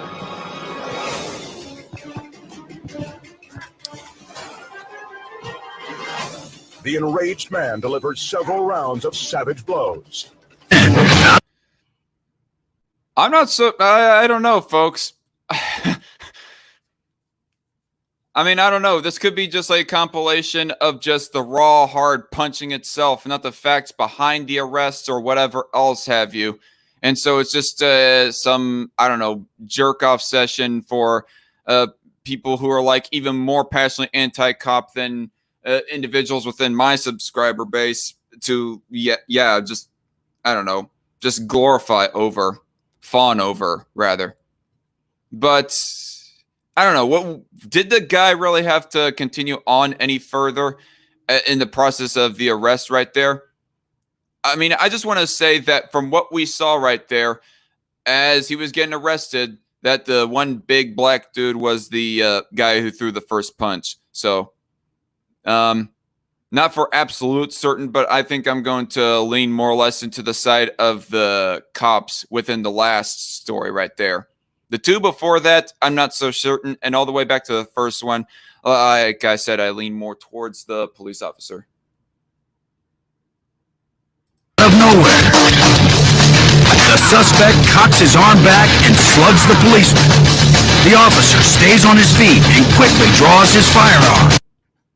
S8: The enraged man delivers several rounds of savage blows.
S1: I'm not so, I don't know, folks. I mean, I don't know. This could be just like a compilation of just the raw, hard punching itself, not the facts behind the arrests or whatever else have you. And so it's just some, I don't know, jerk-off session for people who are like even more passionately anti-cop than individuals within my subscriber base to, just, I don't know, just glorify over, fawn over, rather. But I don't know. What did the guy really have to continue on any further in the process of the arrest right there? I mean, I just want to say that from what we saw right there, as he was getting arrested, that the one big black dude was the guy who threw the first punch. So, not for absolute certain, but I think I'm going to lean more or less into the side of the cops within the last story right there. The two before that, I'm not so certain. And all the way back to the first one, like I said, I lean more towards the police officer.
S9: Out of nowhere, the suspect cocks his arm back and slugs the policeman. The officer stays on his feet and quickly draws his firearm.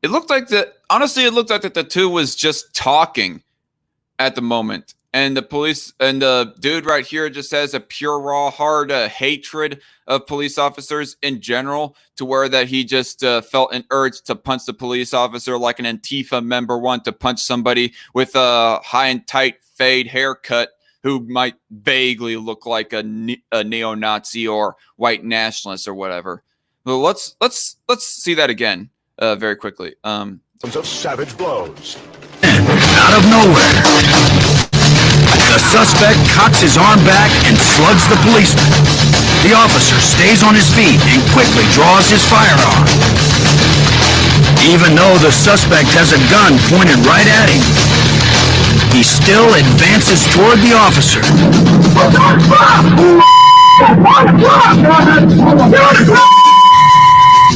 S1: It looked like honestly, it looked like that the two was just talking at the moment. And the police and the dude right here just has a pure, raw, hard hatred of police officers in general, to where that he just felt an urge to punch the police officer like an Antifa member want to punch somebody with a high and tight fade haircut who might vaguely look like a neo-Nazi or white nationalist or whatever. Well, let's see that again. Very quickly.
S8: Of savage blows.
S9: Out of nowhere, the suspect cocks his arm back and slugs the policeman. The officer stays on his feet and quickly draws his firearm. Even though the suspect has a gun pointed right at him, he still advances toward the officer.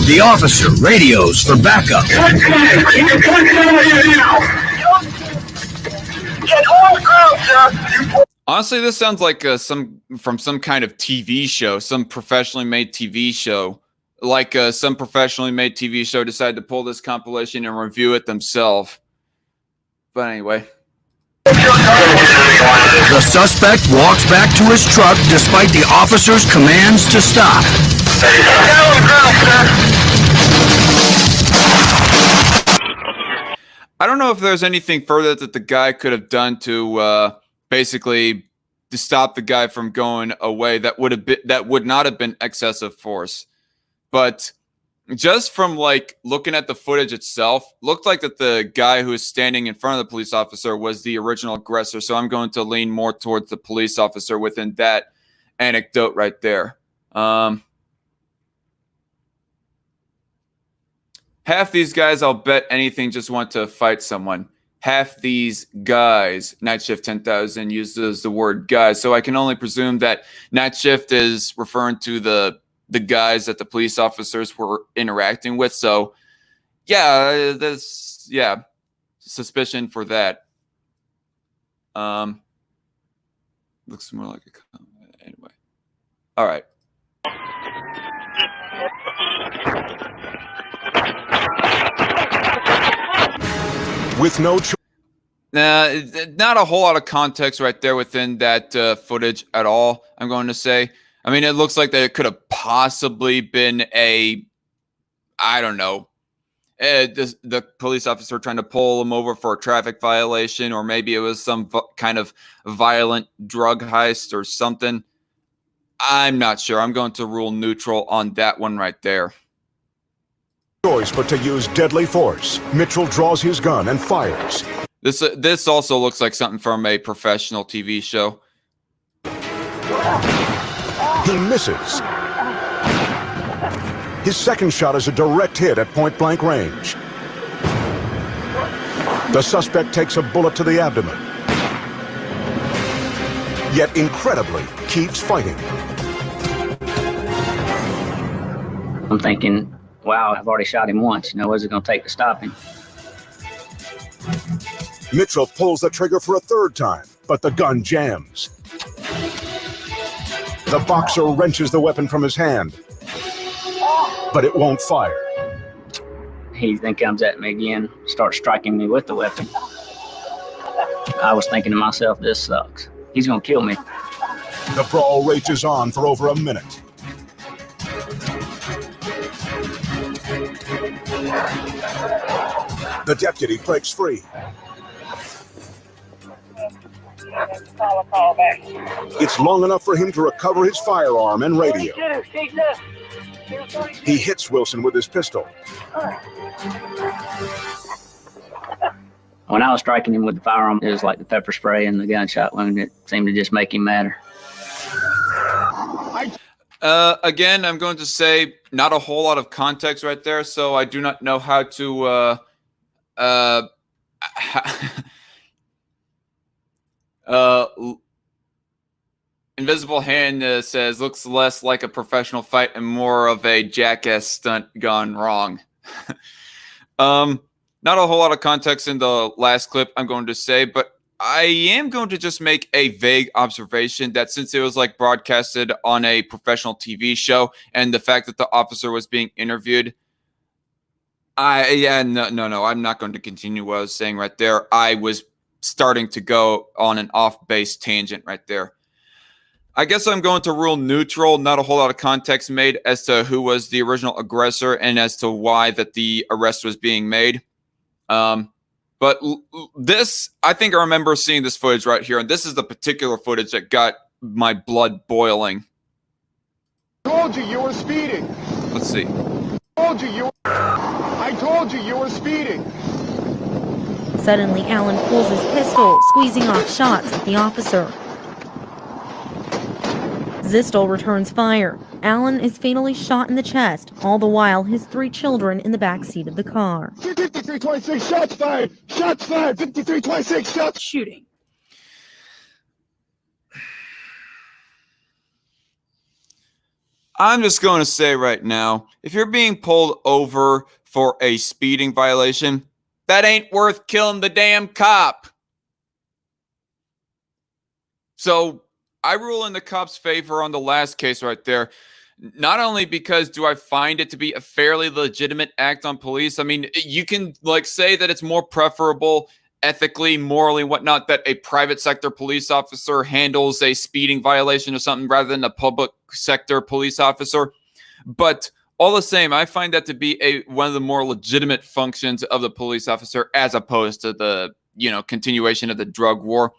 S9: The officer radios for backup.
S1: Honestly, this sounds like some kind of TV show, some professionally made TV show. Like some professionally made TV show decided to pull this compilation and review it themselves. But anyway.
S9: The suspect walks back to his truck despite the officer's commands to stop.
S1: I don't know if there's anything further that the guy could have done to basically to stop the guy from going away that would not have been excessive force. But just from like looking at the footage itself, looked like that the guy who was standing in front of the police officer was the original aggressor. So I'm going to lean more towards the police officer within that anecdote right there. Half these guys, I'll bet anything, just want to fight someone. Half these guys, Night Shift 10,000 uses the word guys. So I can only presume that Night Shift is referring to the guys that the police officers were interacting with. So yeah, there's suspicion for that. Looks more like a comment anyway. All right.
S8: With no choice.
S1: Not a whole lot of context right there within that footage at all, I'm going to say. I mean, it looks like that it could have possibly been I don't know, the police officer trying to pull him over for a traffic violation, or maybe it was some kind of violent drug heist or something. I'm not sure. I'm going to rule neutral on that one right there.
S8: Choice but to use deadly force. Mitchell draws his gun and fires.
S1: This also looks like something from a professional TV show.
S8: He misses. His second shot is a direct hit at point-blank range. The suspect takes a bullet to the abdomen, yet incredibly keeps fighting.
S10: I'm thinking, wow, I've already shot him once. You know, what's it going to take to stop him?
S8: Mitchell pulls the trigger for a third time, but the gun jams. The boxer wrenches the weapon from his hand, but it won't fire.
S10: He then comes at me again, starts striking me with the weapon. I was thinking to myself, this sucks. He's going to kill me.
S8: The brawl rages on for over a minute. The deputy breaks free. It's long enough for him to recover his firearm and radio. He hits Wilson with his pistol.
S10: When I was striking him with the firearm, it was like the pepper spray and the gunshot wound. It seemed to just make him madder.
S1: Again, I'm going to say not a whole lot of context right there, so I do not know how to Invisible Hand says looks less like a professional fight and more of a jackass stunt gone wrong. Not a whole lot of context in the last clip, I'm going to say, but I am going to just make a vague observation that since it was like broadcasted on a professional TV show and the fact that the officer was being interviewed, I'm not going to continue what I was saying right there. I was starting to go on an off-base tangent right there. I guess I'm going to rule neutral. Not a whole lot of context made as to who was the original aggressor and as to why that the arrest was being made. But this, I think I remember seeing this footage right here, and this is the particular footage that got my blood boiling.
S4: I told you were speeding.
S1: Let's see.
S4: I told you were speeding.
S11: Suddenly, Allen pulls his pistol, squeezing off shots at the officer. Zistel returns fire. Allen is fatally shot in the chest, all the while his 3 children in the back seat of the car.
S4: 5326, shots fired! Shots fired! 5326, shots
S7: Shooting.
S1: I'm just going to say right now, if you're being pulled over for a speeding violation, that ain't worth killing the damn cop. So I rule in the cop's favor on the last case right there. Not only because do I find it to be a fairly legitimate act on police. I mean, you can like say that it's more preferable ethically, morally, whatnot, that a private sector police officer handles a speeding violation or something rather than a public sector police officer. But all the same, I find that to be one of the more legitimate functions of the police officer as opposed to the, continuation of the drug war.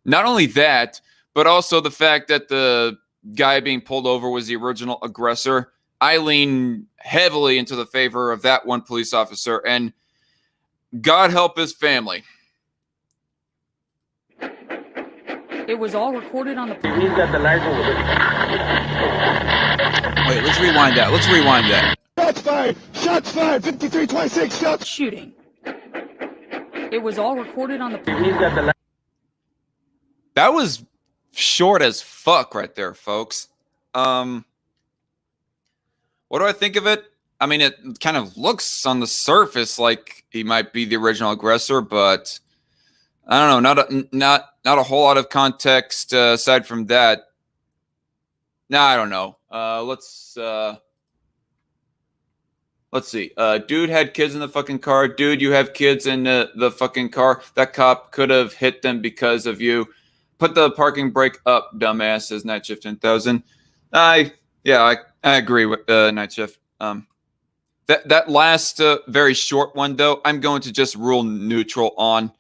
S1: Not only that, but also the fact that the guy being pulled over was the original aggressor. I lean heavily into the favor of that one police officer, and God help his family.
S7: It was all recorded on the.
S4: He's got the license.
S1: Wait, let's rewind that.
S4: Shots fired! Shots fired! 5326, shots
S7: Shooting. It was all recorded on the.
S4: He's got the
S1: That was short as fuck right there, folks. What do I think of it? I mean, it kind of looks on the surface like he might be the original aggressor, but I don't know. Not a whole lot of context aside from that. No, I don't know. Let's see. Dude had kids in the fucking car. Dude, you have kids in the fucking car. That cop could have hit them because of you. Put the parking brake up, dumbass, says Night Shift 10,000. I agree with Night Shift. That last very short one, though, I'm going to just rule neutral on.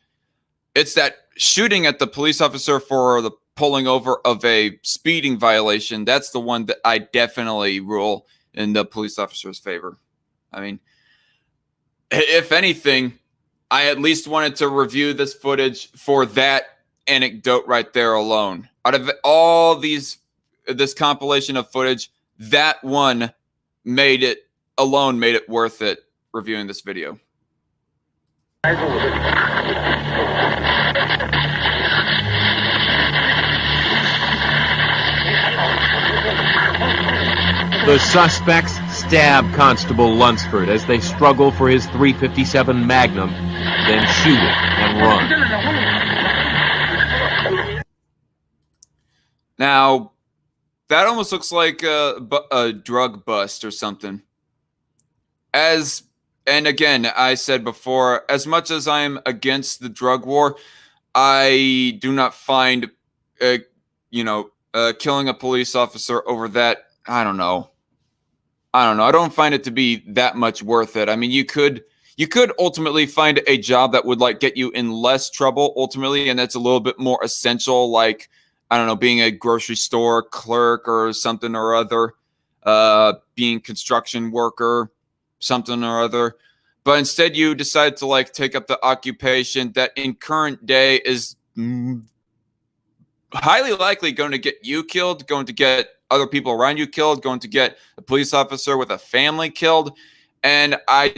S1: It's that shooting at the police officer for the pulling over of a speeding violation. That's the one that I definitely rule in the police officer's favor. I mean, if anything, I at least wanted to review this footage for that anecdote right there alone. Out of all this compilation of footage, that one made it worth it reviewing this video.
S12: The suspects stab Constable Lunsford as they struggle for his .357 Magnum, then shoot it and run.
S1: Now, that almost looks like a drug bust or something. And again, I said before, as much as I'm against the drug war, I do not find, killing a police officer over that. I don't know. I don't find it to be that much worth it. I mean, you could ultimately find a job that would like get you in less trouble ultimately, and that's a little bit more essential, like, I don't know, being a grocery store clerk or something or other, being construction worker, something or other. But instead you decide to like take up the occupation that in current day is highly likely going to get you killed, going to get other people around you killed, going to get a police officer with a family killed. And I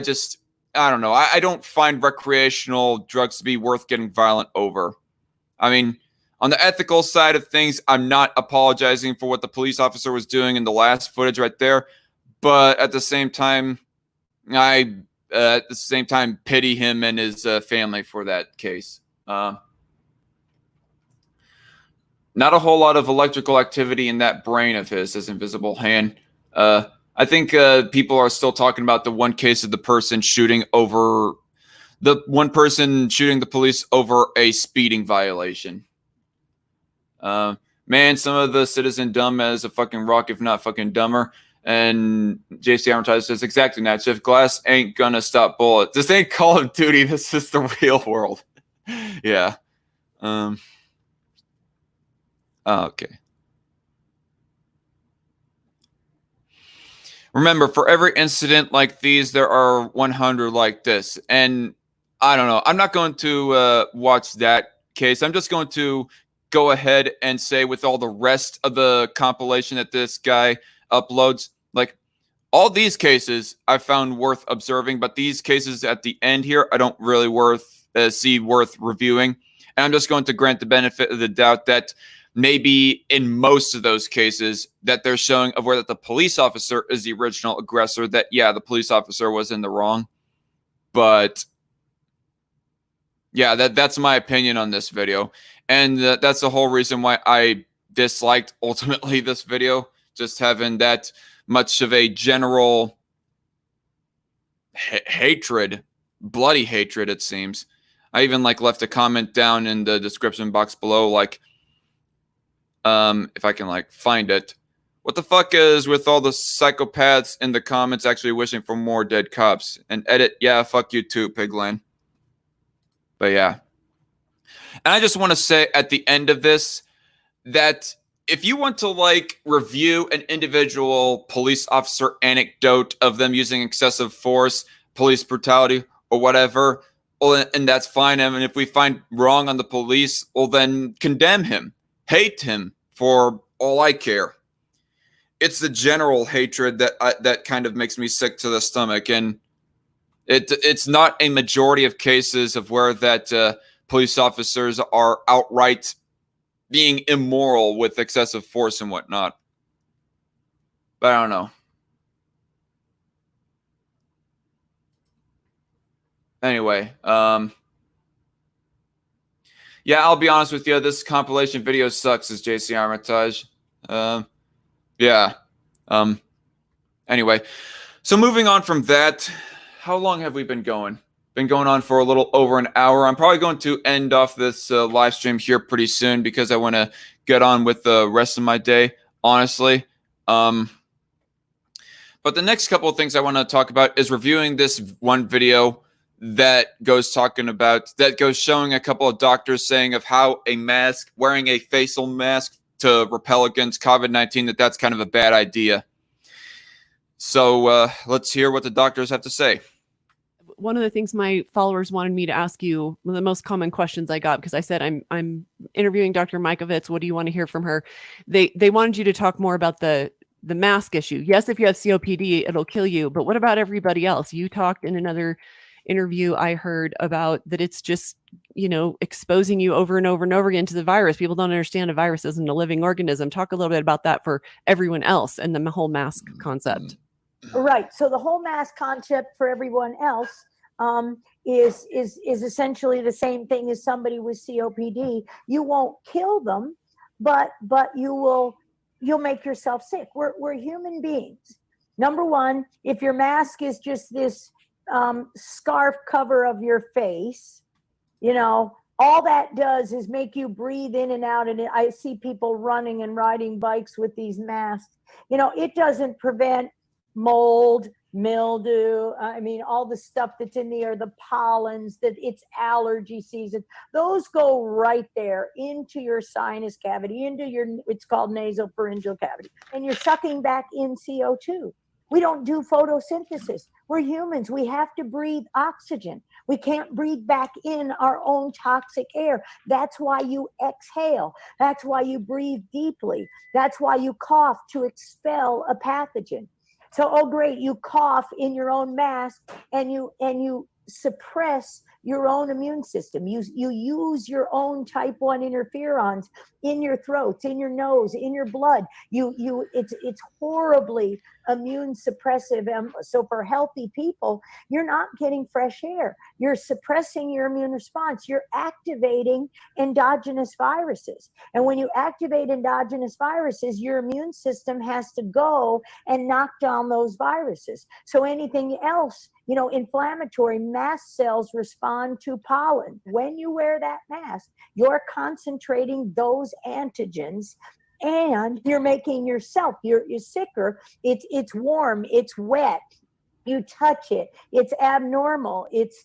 S1: don't know. I don't find recreational drugs to be worth getting violent over. I mean, on the ethical side of things, I'm not apologizing for what the police officer was doing in the last footage right there. But at the same time, I pity him and his family for that case. Not a whole lot of electrical activity in that brain of his, his invisible hand. I think people are still talking about the one case of the person shooting the police over a speeding violation. Man, some of the citizen dumb as a fucking rock, if not fucking dumber. And JC Advertiser says exactly that. So if glass ain't gonna stop bullets, this ain't Call of Duty. This is the real world. Yeah. Okay. Remember, for every incident like these, there are 100 like this. And I don't know. I'm not going to watch that case. I'm just going to go ahead and say, with all the rest of the compilation that this guy uploads, like, all these cases I found worth observing, but these cases at the end here, I don't really see worth reviewing. And I'm just going to grant the benefit of the doubt that maybe in most of those cases that they're showing of where the police officer is the original aggressor, that, yeah, the police officer was in the wrong. But yeah, that's my opinion on this video. And that's the whole reason why I disliked ultimately this video, just having that much of a general hatred, bloody hatred, it seems. I even left a comment down in the description box below, if I can find it. What the fuck is with all the psychopaths in the comments actually wishing for more dead cops? And edit, yeah, fuck you too, Pigland. But yeah. And I just want to say at the end of this that if you want to review an individual police officer anecdote of them using excessive force, police brutality, or whatever, well, and that's fine. I mean, if we find wrong on the police, well, then condemn him, hate him for all I care. It's the general hatred that kind of makes me sick to the stomach, and it's not a majority of cases of where that police officers are outright being immoral with excessive force and whatnot. But I don't know. Anyway, yeah, I'll be honest with you. This compilation video sucks, as JC Armitage. Yeah. Anyway, so moving on from that, how long have we been going? Been going on for a little over an hour. I'm probably going to end off this live stream here pretty soon because I want to get on with the rest of my day, honestly. But the next couple of things I want to talk about is reviewing this one video that goes showing a couple of doctors saying of how wearing a facial mask to repel against COVID-19, that's kind of a bad idea. So let's hear what the doctors have to say.
S13: One of the things my followers wanted me to ask you, one of the most common questions I got, because I said I'm interviewing Dr. Mikovits. What do you want to hear from her? They wanted you to talk more about the mask issue. Yes, if you have COPD, it'll kill you. But what about everybody else? You talked in another interview I heard about that it's just, exposing you over and over and over again to the virus. People don't understand a virus isn't a living organism. Talk a little bit about that for everyone else and the whole mask concept.
S14: Right. So the whole mask concept for everyone else is essentially the same thing as somebody with COPD. You won't kill them, but you'll make yourself sick. We're human beings. Number one, if your mask is just this scarf cover of your face, all that does is make you breathe in and out. And I see people running and riding bikes with these masks. It doesn't prevent mold, mildew, all the stuff that's in the air, the pollens, that it's allergy season. Those go right there into your sinus cavity, it's called nasopharyngeal cavity. And you're sucking back in CO2. We don't do photosynthesis. We're humans. We have to breathe oxygen. We can't breathe back in our own toxic air. That's why you exhale. That's why you breathe deeply. That's why you cough, to expel a pathogen. So, oh great, you cough in your own mask and you suppress your own immune system. You use your own type 1 interferons in your throats, in your nose, in your blood. It's horribly immune suppressive. So for healthy people, you're not getting fresh air. You're suppressing your immune response. You're activating endogenous viruses. And when you activate endogenous viruses, your immune system has to go and knock down those viruses. So anything else, inflammatory, mast cells respond to pollen. When you wear that mask, you're concentrating those antigens and you're making yourself, you're sicker. It's warm, it's wet, you touch it, it's abnormal, it's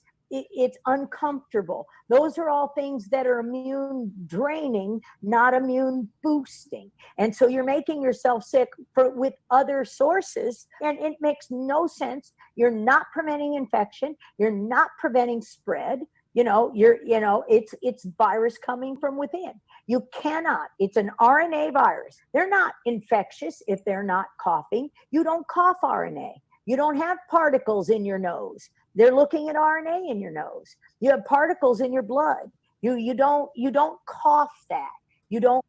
S14: uncomfortable. Those are all things that are immune draining, not immune boosting. And so you're making yourself sick with other sources, and it makes no sense. You're not preventing infection. You're not preventing spread. It's virus coming from within. You cannot. It's an RNA virus. They're not infectious if they're not coughing. You don't cough RNA. You don't have particles in your nose. They're looking at RNA in your nose. You have particles in your blood. You don't cough that. You don't.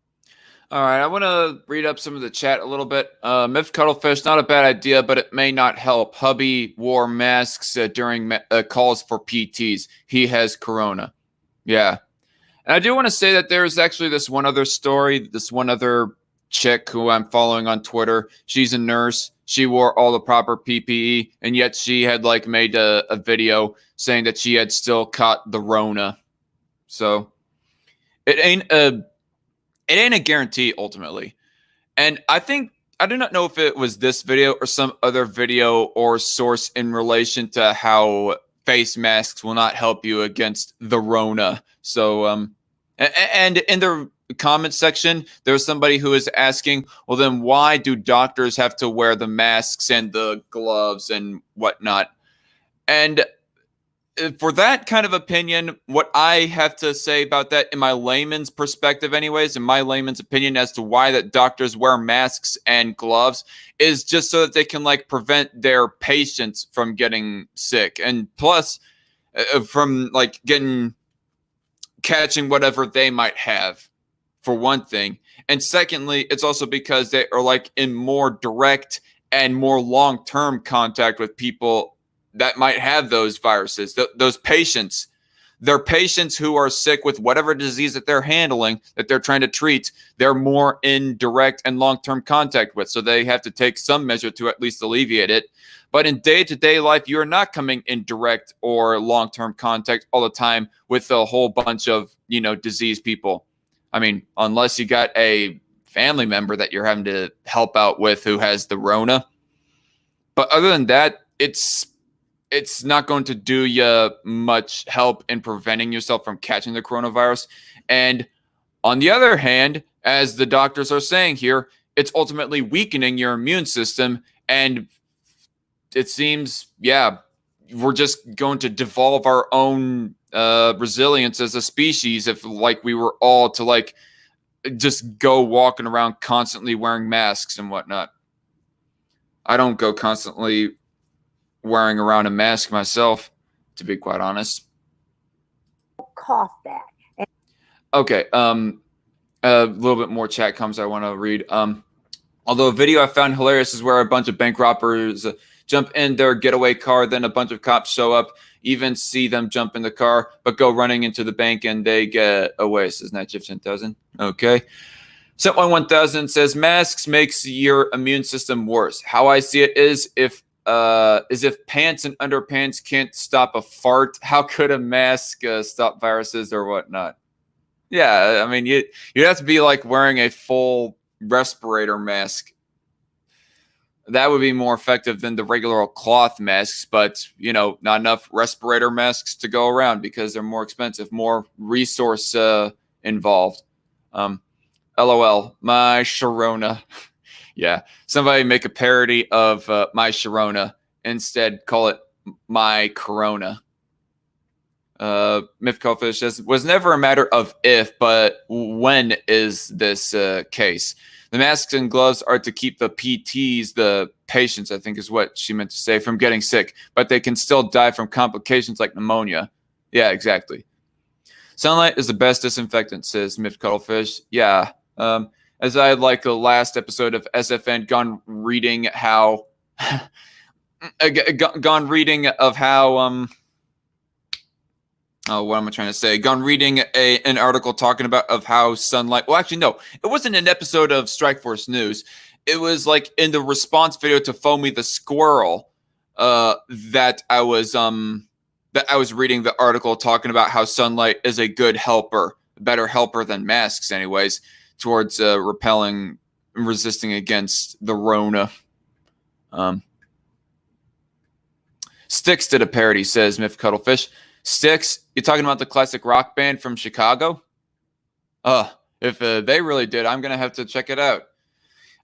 S1: All right, I want to read up some of the chat a little bit. Myth Cuttlefish, not a bad idea, but it may not help. Hubby wore masks during calls for PTs. He has corona. Yeah. And I do want to say that there's actually this one other story, this one other chick who I'm following on Twitter. She's a nurse. She wore all the proper PPE, and yet she had made a video saying that she had still caught the Rona. So it ain't a guarantee ultimately. And I do not know if it was this video or some other video or source in relation to how face masks will not help you against the Rona. So, and in the comment section, there was somebody who was asking, well, then why do doctors have to wear the masks and the gloves and whatnot? And for that kind of opinion, what I have to say about that in my layman's perspective anyways, in my layman's opinion as to why that doctors wear masks and gloves is just so that they can prevent their patients from getting sick. And plus from catching whatever they might have, for one thing. And secondly, it's also because they are in more direct and more long-term contact with people that might have those viruses, those patients. They're patients who are sick with whatever disease that they're handling, that they're trying to treat, they're more in direct and long-term contact with. So they have to take some measure to at least alleviate it. But in day-to-day life, you're not coming in direct or long-term contact all the time with a whole bunch of, diseased people. I mean, unless you got a family member that you're having to help out with who has the Rona. But other than that, it's not going to do you much help in preventing yourself from catching the coronavirus. And on the other hand, as the doctors are saying here, it's ultimately weakening your immune system. And it seems, we're just going to devolve our own resilience as a species if we were all to just go walking around constantly wearing masks and whatnot. I don't go constantly wearing around a mask myself, to be quite honest.
S14: Cough that.
S1: Okay. A little bit more chat comes I want to read. Although a video I found hilarious is where a bunch of bank robbers jump in their getaway car, then a bunch of cops show up, even see them jump in the car, but go running into the bank and they get away. Says Night Shift 10,000. Okay. Set1 1000 says masks makes your immune system worse. How I see it is if pants and underpants can't stop a fart, how could a mask stop viruses or whatnot? Yeah, I mean, you'd have to be wearing a full respirator mask. That would be more effective than the regular old cloth masks, but, not enough respirator masks to go around because they're more expensive, more resource involved. LOL, my Sharona. Yeah, somebody make a parody of my Sharona. Instead, call it my Corona. Mifcofish says, was never a matter of if, but when is this case? The masks and gloves are to keep the PTs, the patients, I think is what she meant to say, from getting sick, but they can still die from complications like pneumonia. Yeah, exactly. Sunlight is the best disinfectant, says Mifcuttlefish. Yeah. As I had like the last episode of SFN gone reading how gone reading of how what am I trying to say? Gone reading an article talking about of how sunlight. Well, actually, no, it wasn't an episode of Strike Force News. It was like in the response video to Foamy the Squirrel that I was reading the article talking about how sunlight is a good helper, a better helper than masks, anyways, towards repelling and resisting against the Rona. Styx did a parody, says Miff Cuttlefish. Styx, you talking about the classic rock band from Chicago? If they really did, I'm going to have to check it out.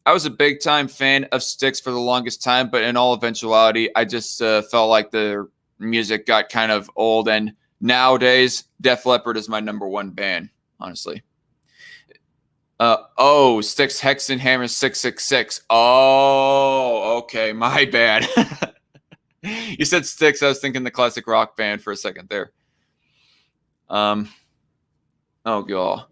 S1: I was a big-time fan of Styx for the longest time, but in all eventuality, I just felt like the music got kind of old, and nowadays, Def Leppard is my #1 band, honestly. Styx Hexenhammer 666. Oh, okay, my bad. You said Styx, I was thinking the classic rock band for a second there. Oh god.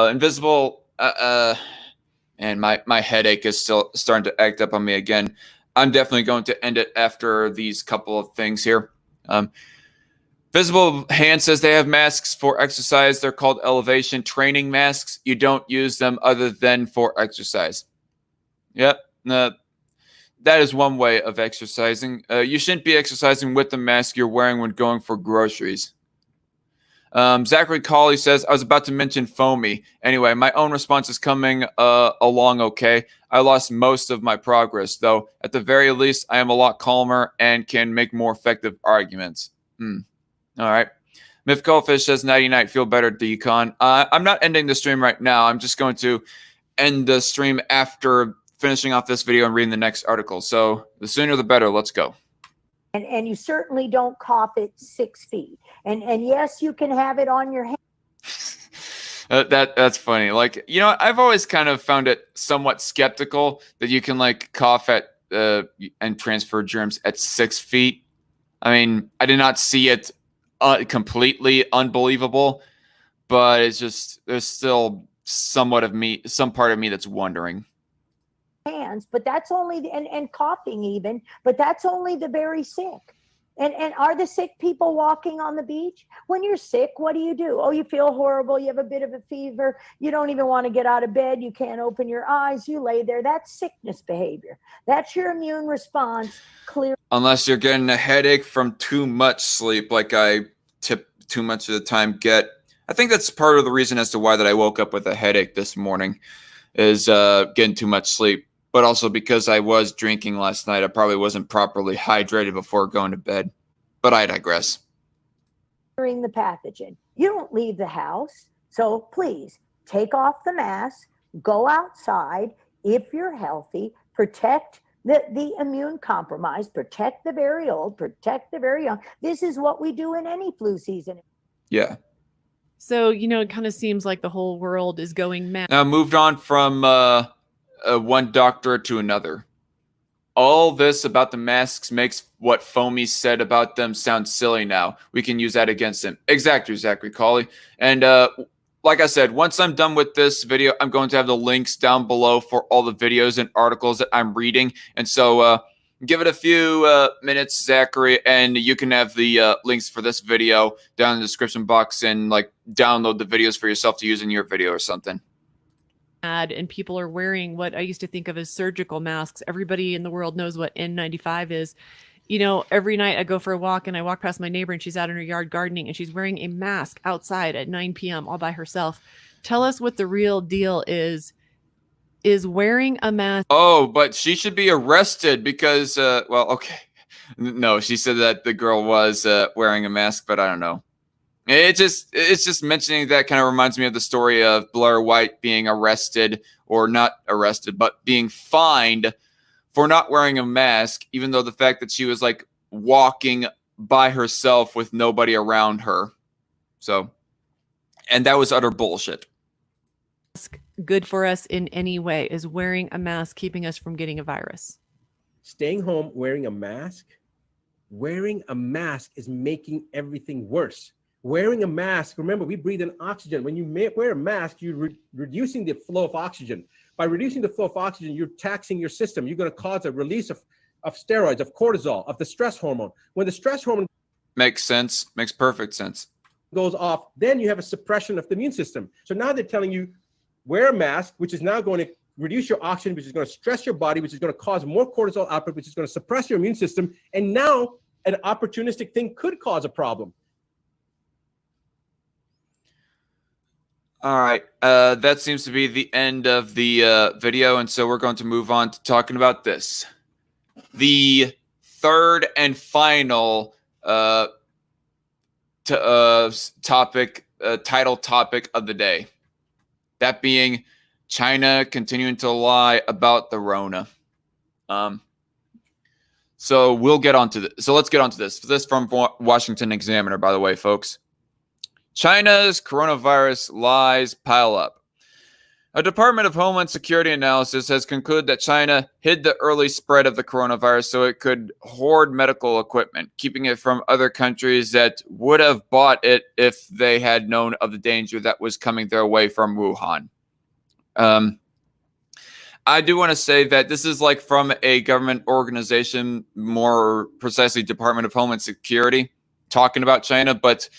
S1: Invisible and my headache is still starting to act up on me again. I'm definitely going to end it after these couple of things here. Visible Hand says they have masks for exercise. They're called elevation training masks. You don't use them other than for exercise. Yep. That is one way of exercising. You shouldn't be exercising with the mask you're wearing when going for groceries. Zachary Colley says, I was about to mention Foamy. Anyway, my own response is coming along okay. I lost most of my progress, though. At the very least, I am a lot calmer and can make more effective arguments. All right. Miff Goldfish says, nighty night, feel better, Decon. I'm not ending the stream right now. I'm just going to end the stream after finishing off this video and reading the next article. So the sooner the better. Let's go.
S14: And you certainly don't cough at 6 feet. And yes, you can have it on your hand.
S1: That's funny. Like, you know, I've always kind of found it somewhat skeptical that you can like cough at and transfer germs at 6 feet. I mean, I did not see it completely unbelievable, but it's just there's still some part of me that's wondering.
S14: Hands, but that's only and coughing even, but that's only the very sick. And are the sick people walking on the beach? When you're sick, what do? Oh, you feel horrible. You have a bit of a fever. You don't even want to get out of bed. You can't open your eyes. You lay there. That's sickness behavior. That's your immune response. Clear.
S1: Unless you're getting a headache from too much sleep, like I too much of the time get. I think that's part of the reason as to why that I woke up with a headache this morning is getting too much sleep. But also because I was drinking last night, I probably wasn't properly hydrated before going to bed. But I digress.
S14: During the pathogen, you don't leave the house. So please take off the mask, go outside. If you're healthy, protect the immune compromised, protect the very old, protect the very young. This is what we do in any flu season.
S1: Yeah.
S13: So, you know, it kind of seems like the whole world is going mad.
S1: Now moved on from one doctor to another. All this about the masks makes what Foamy said about them sound silly now. We can use that against him. Exactly, Zachary Colley. And like I said, once I'm done with this video, I'm going to have the links down below for all the videos and articles that I'm reading. And so give it a few minutes, Zachary, and you can have the links for this video down in the description box and like download the videos for yourself to use in your video or something.
S13: And people are wearing what I used to think of as surgical masks. Everybody in the world knows what N95 is. You know, every night I go for a walk and I walk past my neighbor and she's out in her yard gardening and she's wearing a mask outside at 9 p.m. all by herself. Tell us what the real deal is wearing a mask.
S1: Oh, but she should be arrested because, well, okay. No, she said that the girl was wearing a mask, but I don't know. It's just mentioning that kind of reminds me of the story of Blair White being arrested, or not arrested, but being fined for not wearing a mask, even though the fact that she was like walking by herself with nobody around her. So, and that was utter bullshit.
S13: Good for us in any way? Is wearing a mask keeping us from getting a virus?
S15: Staying home, wearing a mask is making everything worse. Wearing a mask, remember, we breathe in oxygen. When you wear a mask, you're reducing the flow of oxygen. By reducing the flow of oxygen, you're taxing your system. You're going to cause a release of steroids, of cortisol, of the stress hormone. When the stress hormone
S1: makes sense, makes perfect sense,
S15: goes off, then you have a suppression of the immune system. So now they're telling you, wear a mask, which is now going to reduce your oxygen, which is going to stress your body, which is going to cause more cortisol output, which is going to suppress your immune system. And now an opportunistic thing could cause a problem.
S1: All right, that seems to be the end of the video, and so we're going to move on to talking about this. The third and final title topic of the day. That being China continuing to lie about the Rona. So we'll get on to this. So let's get on to this. This from Washington Examiner, by the way, folks. China's coronavirus lies pile up. A Department of Homeland Security analysis has concluded that China hid the early spread of the coronavirus so it could hoard medical equipment, keeping it from other countries that would have bought it if they had known of the danger that was coming their way from Wuhan. I do want to say that this is like from a government organization, more precisely Department of Homeland Security, talking about China, but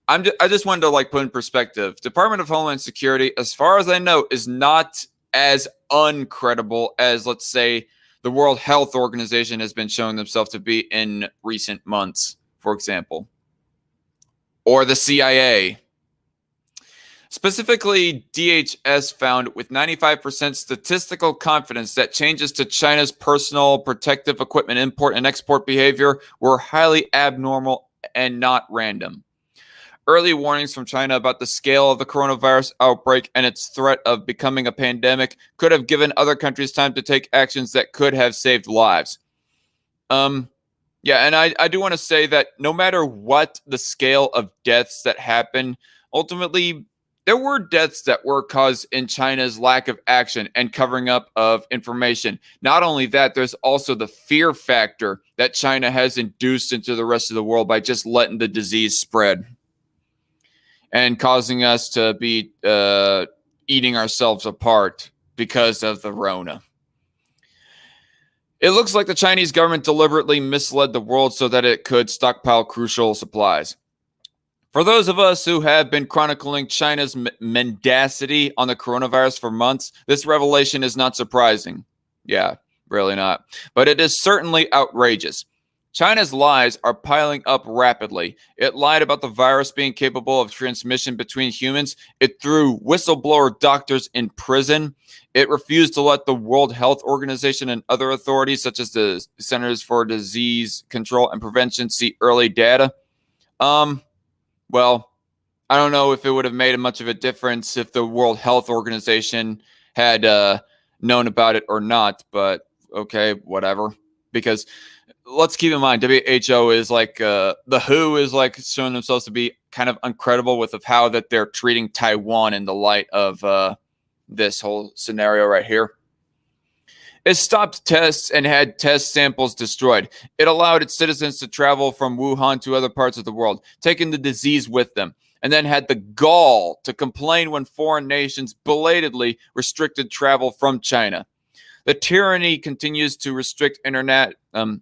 S1: I just wanted to like put in perspective. Department of Homeland Security, as far as I know, is not as uncredible as, let's say, the World Health Organization has been showing themselves to be in recent months, for example, or the CIA. Specifically, DHS found with 95% statistical confidence that changes to China's personal protective equipment import and export behavior were highly abnormal and not random. Early warnings from China about the scale of the coronavirus outbreak and its threat of becoming a pandemic could have given other countries time to take actions that could have saved lives. Yeah, and I do want to say that no matter what the scale of deaths that happen, ultimately, there were deaths that were caused in China's lack of action and covering up of information. Not only that, there's also the fear factor that China has induced into the rest of the world by just letting the disease spread and causing us to be eating ourselves apart because of the Rona. It looks like the Chinese government deliberately misled the world so that it could stockpile crucial supplies. For those of us who have been chronicling China's mendacity on the coronavirus for months, this revelation is not surprising. Yeah, really not. But it is certainly outrageous. China's lies are piling up rapidly. It lied about the virus being capable of transmission between humans. It threw whistleblower doctors in prison. It refused to let the World Health Organization and other authorities, such as the Centers for Disease Control and Prevention, see early data. Well, I don't know if it would have made much of a difference if the World Health Organization had known about it or not, but okay, whatever. Because let's keep in mind, WHO is like, the WHO is like showing themselves to be kind of uncredible with of how that they're treating Taiwan in the light of this whole scenario right here. It stopped tests and had test samples destroyed. It allowed its citizens to travel from Wuhan to other parts of the world, taking the disease with them, and then had the gall to complain when foreign nations belatedly restricted travel from China. The tyranny continues to restrict international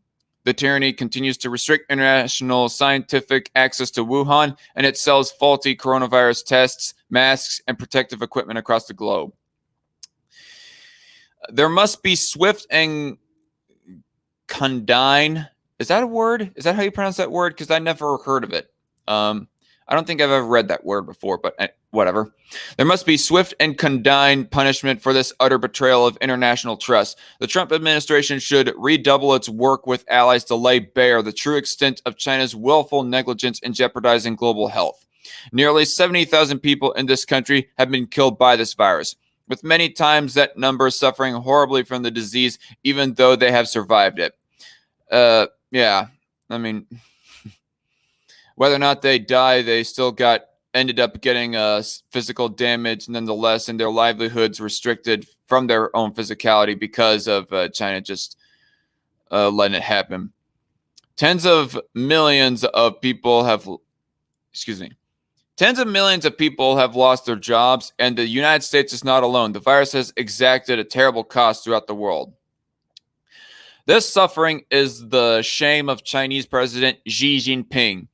S1: scientific access to Wuhan, and it sells faulty coronavirus tests, masks, and protective equipment across the globe. There must be swift and condign. Is that a word? Is that how you pronounce that word? Because I never heard of it. I don't think I've ever read that word before, but whatever. There must be swift and condign punishment for this utter betrayal of international trust. The Trump administration should redouble its work with allies to lay bare the true extent of China's willful negligence in jeopardizing global health. Nearly 70,000 people in this country have been killed by this virus, with many times that number suffering horribly from the disease, even though they have survived it. Yeah, I mean, Whether or not they die, they still ended up getting physical damage nonetheless, and their livelihoods restricted from their own physicality because of China just letting it happen. Tens of millions of people have lost their jobs, and the United States is not alone. The virus has exacted a terrible cost throughout the world. This suffering is the shame of Chinese President Xi Jinping.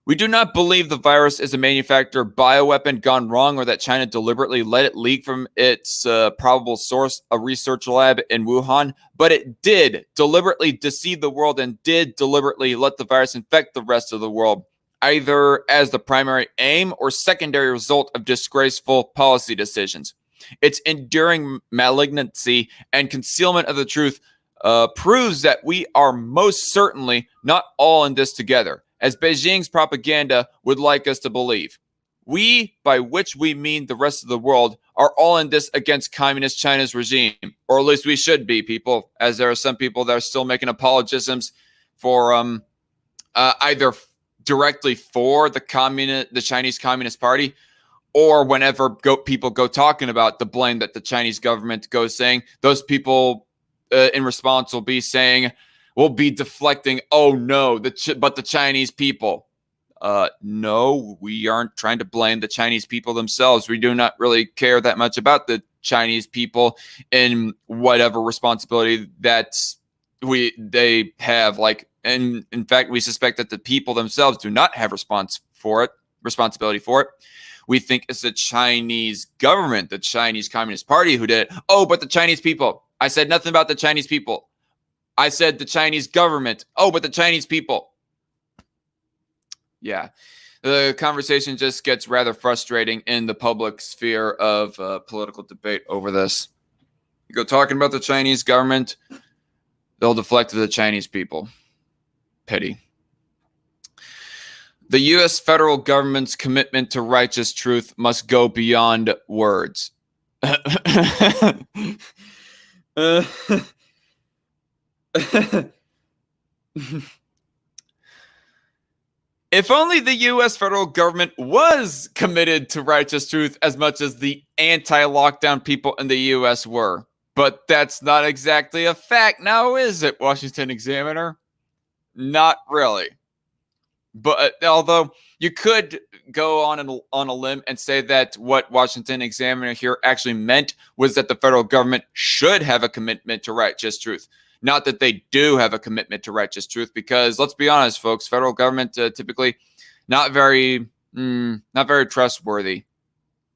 S1: We do not believe the virus is a manufactured bioweapon gone wrong, or that China deliberately let it leak from its probable source, a research lab in Wuhan, but it did deliberately deceive the world and did deliberately let the virus infect the rest of the world, either as the primary aim or secondary result of disgraceful policy decisions. Its enduring malignancy and concealment of the truth proves that we are most certainly not all in this together, as Beijing's propaganda would like us to believe. We, by which we mean the rest of the world, are all in this against communist China's regime, or at least we should be, people, as there are some people that are still making apologisms for either directly for the Chinese Communist Party, or whenever people go talking about the blame that the Chinese government goes saying, those people in response will be deflecting, oh no, but the Chinese people. No, we aren't trying to blame the Chinese people themselves. We do not really care that much about the Chinese people in whatever responsibility that they have. And in fact, we suspect that the people themselves do not have responsibility for it. We think it's the Chinese government, the Chinese Communist Party who did it. Oh, but the Chinese people. I said nothing about the Chinese people. I said the Chinese government. Oh, but the Chinese people. Yeah. The conversation just gets rather frustrating in the public sphere of political debate over this. You go talking about the Chinese government, they'll deflect to the Chinese people. Pity. The U.S. federal government's commitment to righteous truth must go beyond words. If only the U.S. federal government was committed to righteous truth as much as the anti-lockdown people in the U.S. were. But that's not exactly a fact now, is it, Washington Examiner? Not really. But although you could go on a limb and say that what Washington Examiner here actually meant was that the federal government should have a commitment to righteous truth. Not that they do have a commitment to righteous truth, because let's be honest, folks, federal government typically not very trustworthy.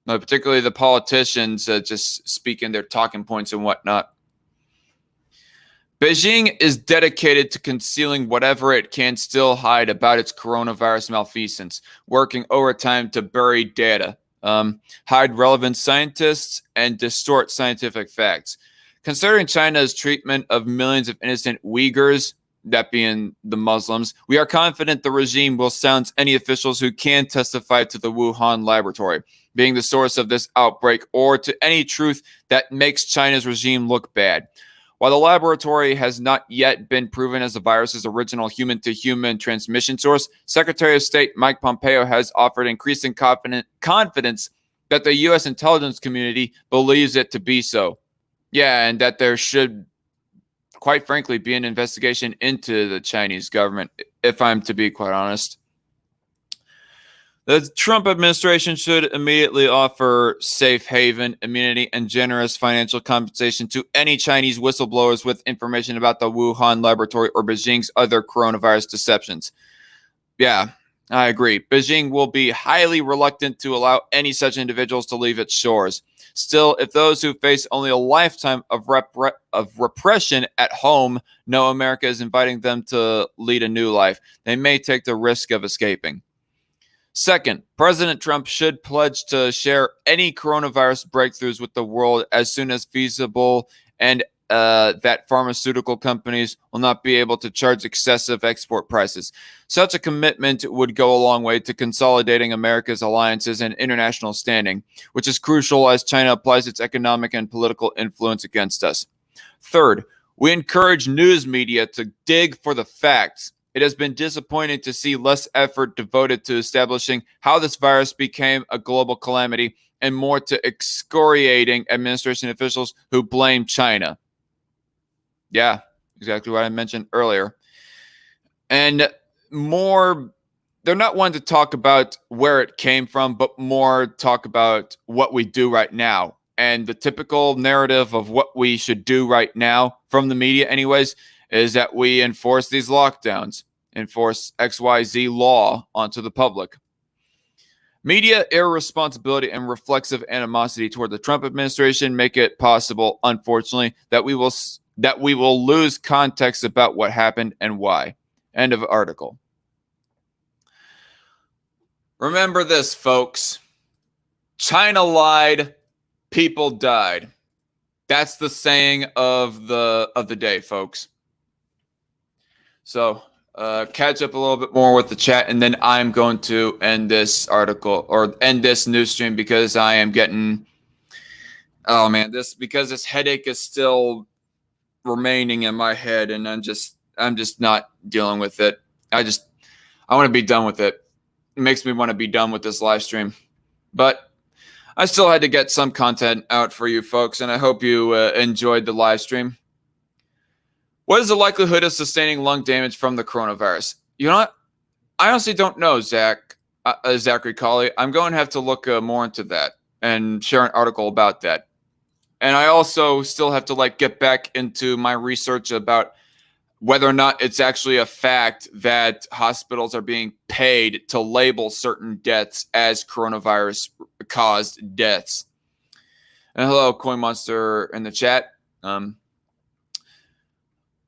S1: Particularly the politicians just speaking their talking points and whatnot. Beijing is dedicated to concealing whatever it can still hide about its coronavirus malfeasance, working overtime to bury data, hide relevant scientists, and distort scientific facts. Considering China's treatment of millions of innocent Uyghurs, that being the Muslims, we are confident the regime will silence any officials who can testify to the Wuhan laboratory being the source of this outbreak, or to any truth that makes China's regime look bad. While the laboratory has not yet been proven as the virus's original human-to-human transmission source, Secretary of State Mike Pompeo has offered increasing confidence that the U.S. intelligence community believes it to be so. Yeah, and that there should, quite frankly, be an investigation into the Chinese government, if I'm to be quite honest. The Trump administration should immediately offer safe haven, immunity, and generous financial compensation to any Chinese whistleblowers with information about the Wuhan laboratory or Beijing's other coronavirus deceptions. Yeah, I agree. Beijing will be highly reluctant to allow any such individuals to leave its shores. Still, if those who face only a lifetime of repression at home know America is inviting them to lead a new life, they may take the risk of escaping. Second, President Trump should pledge to share any coronavirus breakthroughs with the world as soon as feasible, and that pharmaceutical companies will not be able to charge excessive export prices. Such a commitment would go a long way to consolidating America's alliances and international standing, which is crucial as China applies its economic and political influence against us. Third, we encourage news media to dig for the facts It has been disappointing to see less effort devoted to establishing how this virus became a global calamity and more to excoriating administration officials who blame China. Yeah, exactly what I mentioned earlier. And more, they're not one to talk about where it came from, but more talk about what we do right now. And the typical narrative of what we should do right now, from the media anyways, is that we enforce these lockdowns, enforce XYZ law onto the public. Media irresponsibility and reflexive animosity toward the Trump administration make it possible, unfortunately, that we will lose context about what happened and why. End of article. Remember this, folks. China lied, people died. That's the saying of the day, folks. So catch up a little bit more with the chat, and then I'm going to end this article or end this news stream because I am getting, oh man, because this headache is still remaining in my head, and I'm just not dealing with it. I want to be done with it. It makes me want to be done with this live stream, but I still had to get some content out for you folks, and I hope you enjoyed the live stream. What is the likelihood of sustaining lung damage from the coronavirus? You know what? I honestly don't know, Zachary Colley. I'm going to have to look more into that and share an article about that. And I also still have to get back into my research about whether or not it's actually a fact that hospitals are being paid to label certain deaths as coronavirus-caused deaths. And hello, Coin Monster in the chat.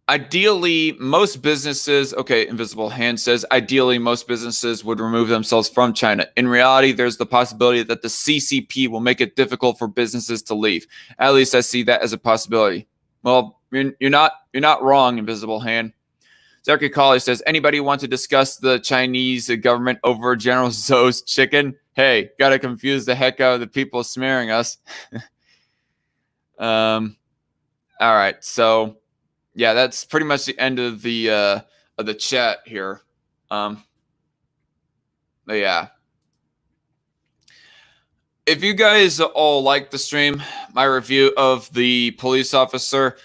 S1: Ideally, most businesses, okay, Invisible Hand says, ideally, most businesses would remove themselves from China. In reality, there's the possibility that the CCP will make it difficult for businesses to leave. At least I see that as a possibility. Well, you're not wrong, Invisible Hand. Zachary Colley says, anybody want to discuss the Chinese government over General Zhou's chicken? Hey, gotta confuse the heck out of the people smearing us. All right, so yeah, that's pretty much the end of the chat here. But yeah. If you guys all like the stream, my review of the police officer,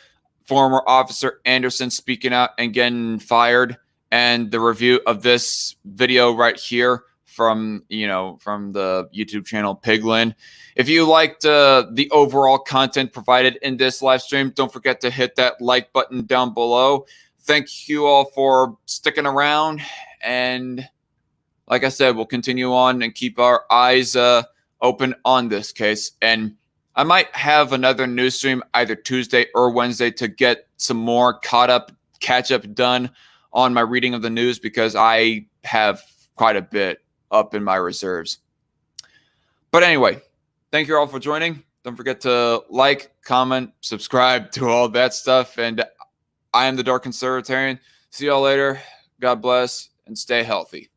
S1: former officer Anderson speaking out and getting fired, and the review of this video right here from the YouTube channel Piglin. If you liked the overall content provided in this live stream, don't forget to hit that like button down below. Thank you all for sticking around. And like I said, we'll continue on and keep our eyes open on this case. And I might have another news stream either Tuesday or Wednesday to get some more catch up done on my reading of the news, because I have quite a bit up in my reserves. But anyway, thank you all for joining. Don't forget to like, comment, subscribe, to all that stuff. And I am the Dark Conservatarian. See y'all later. God bless and stay healthy.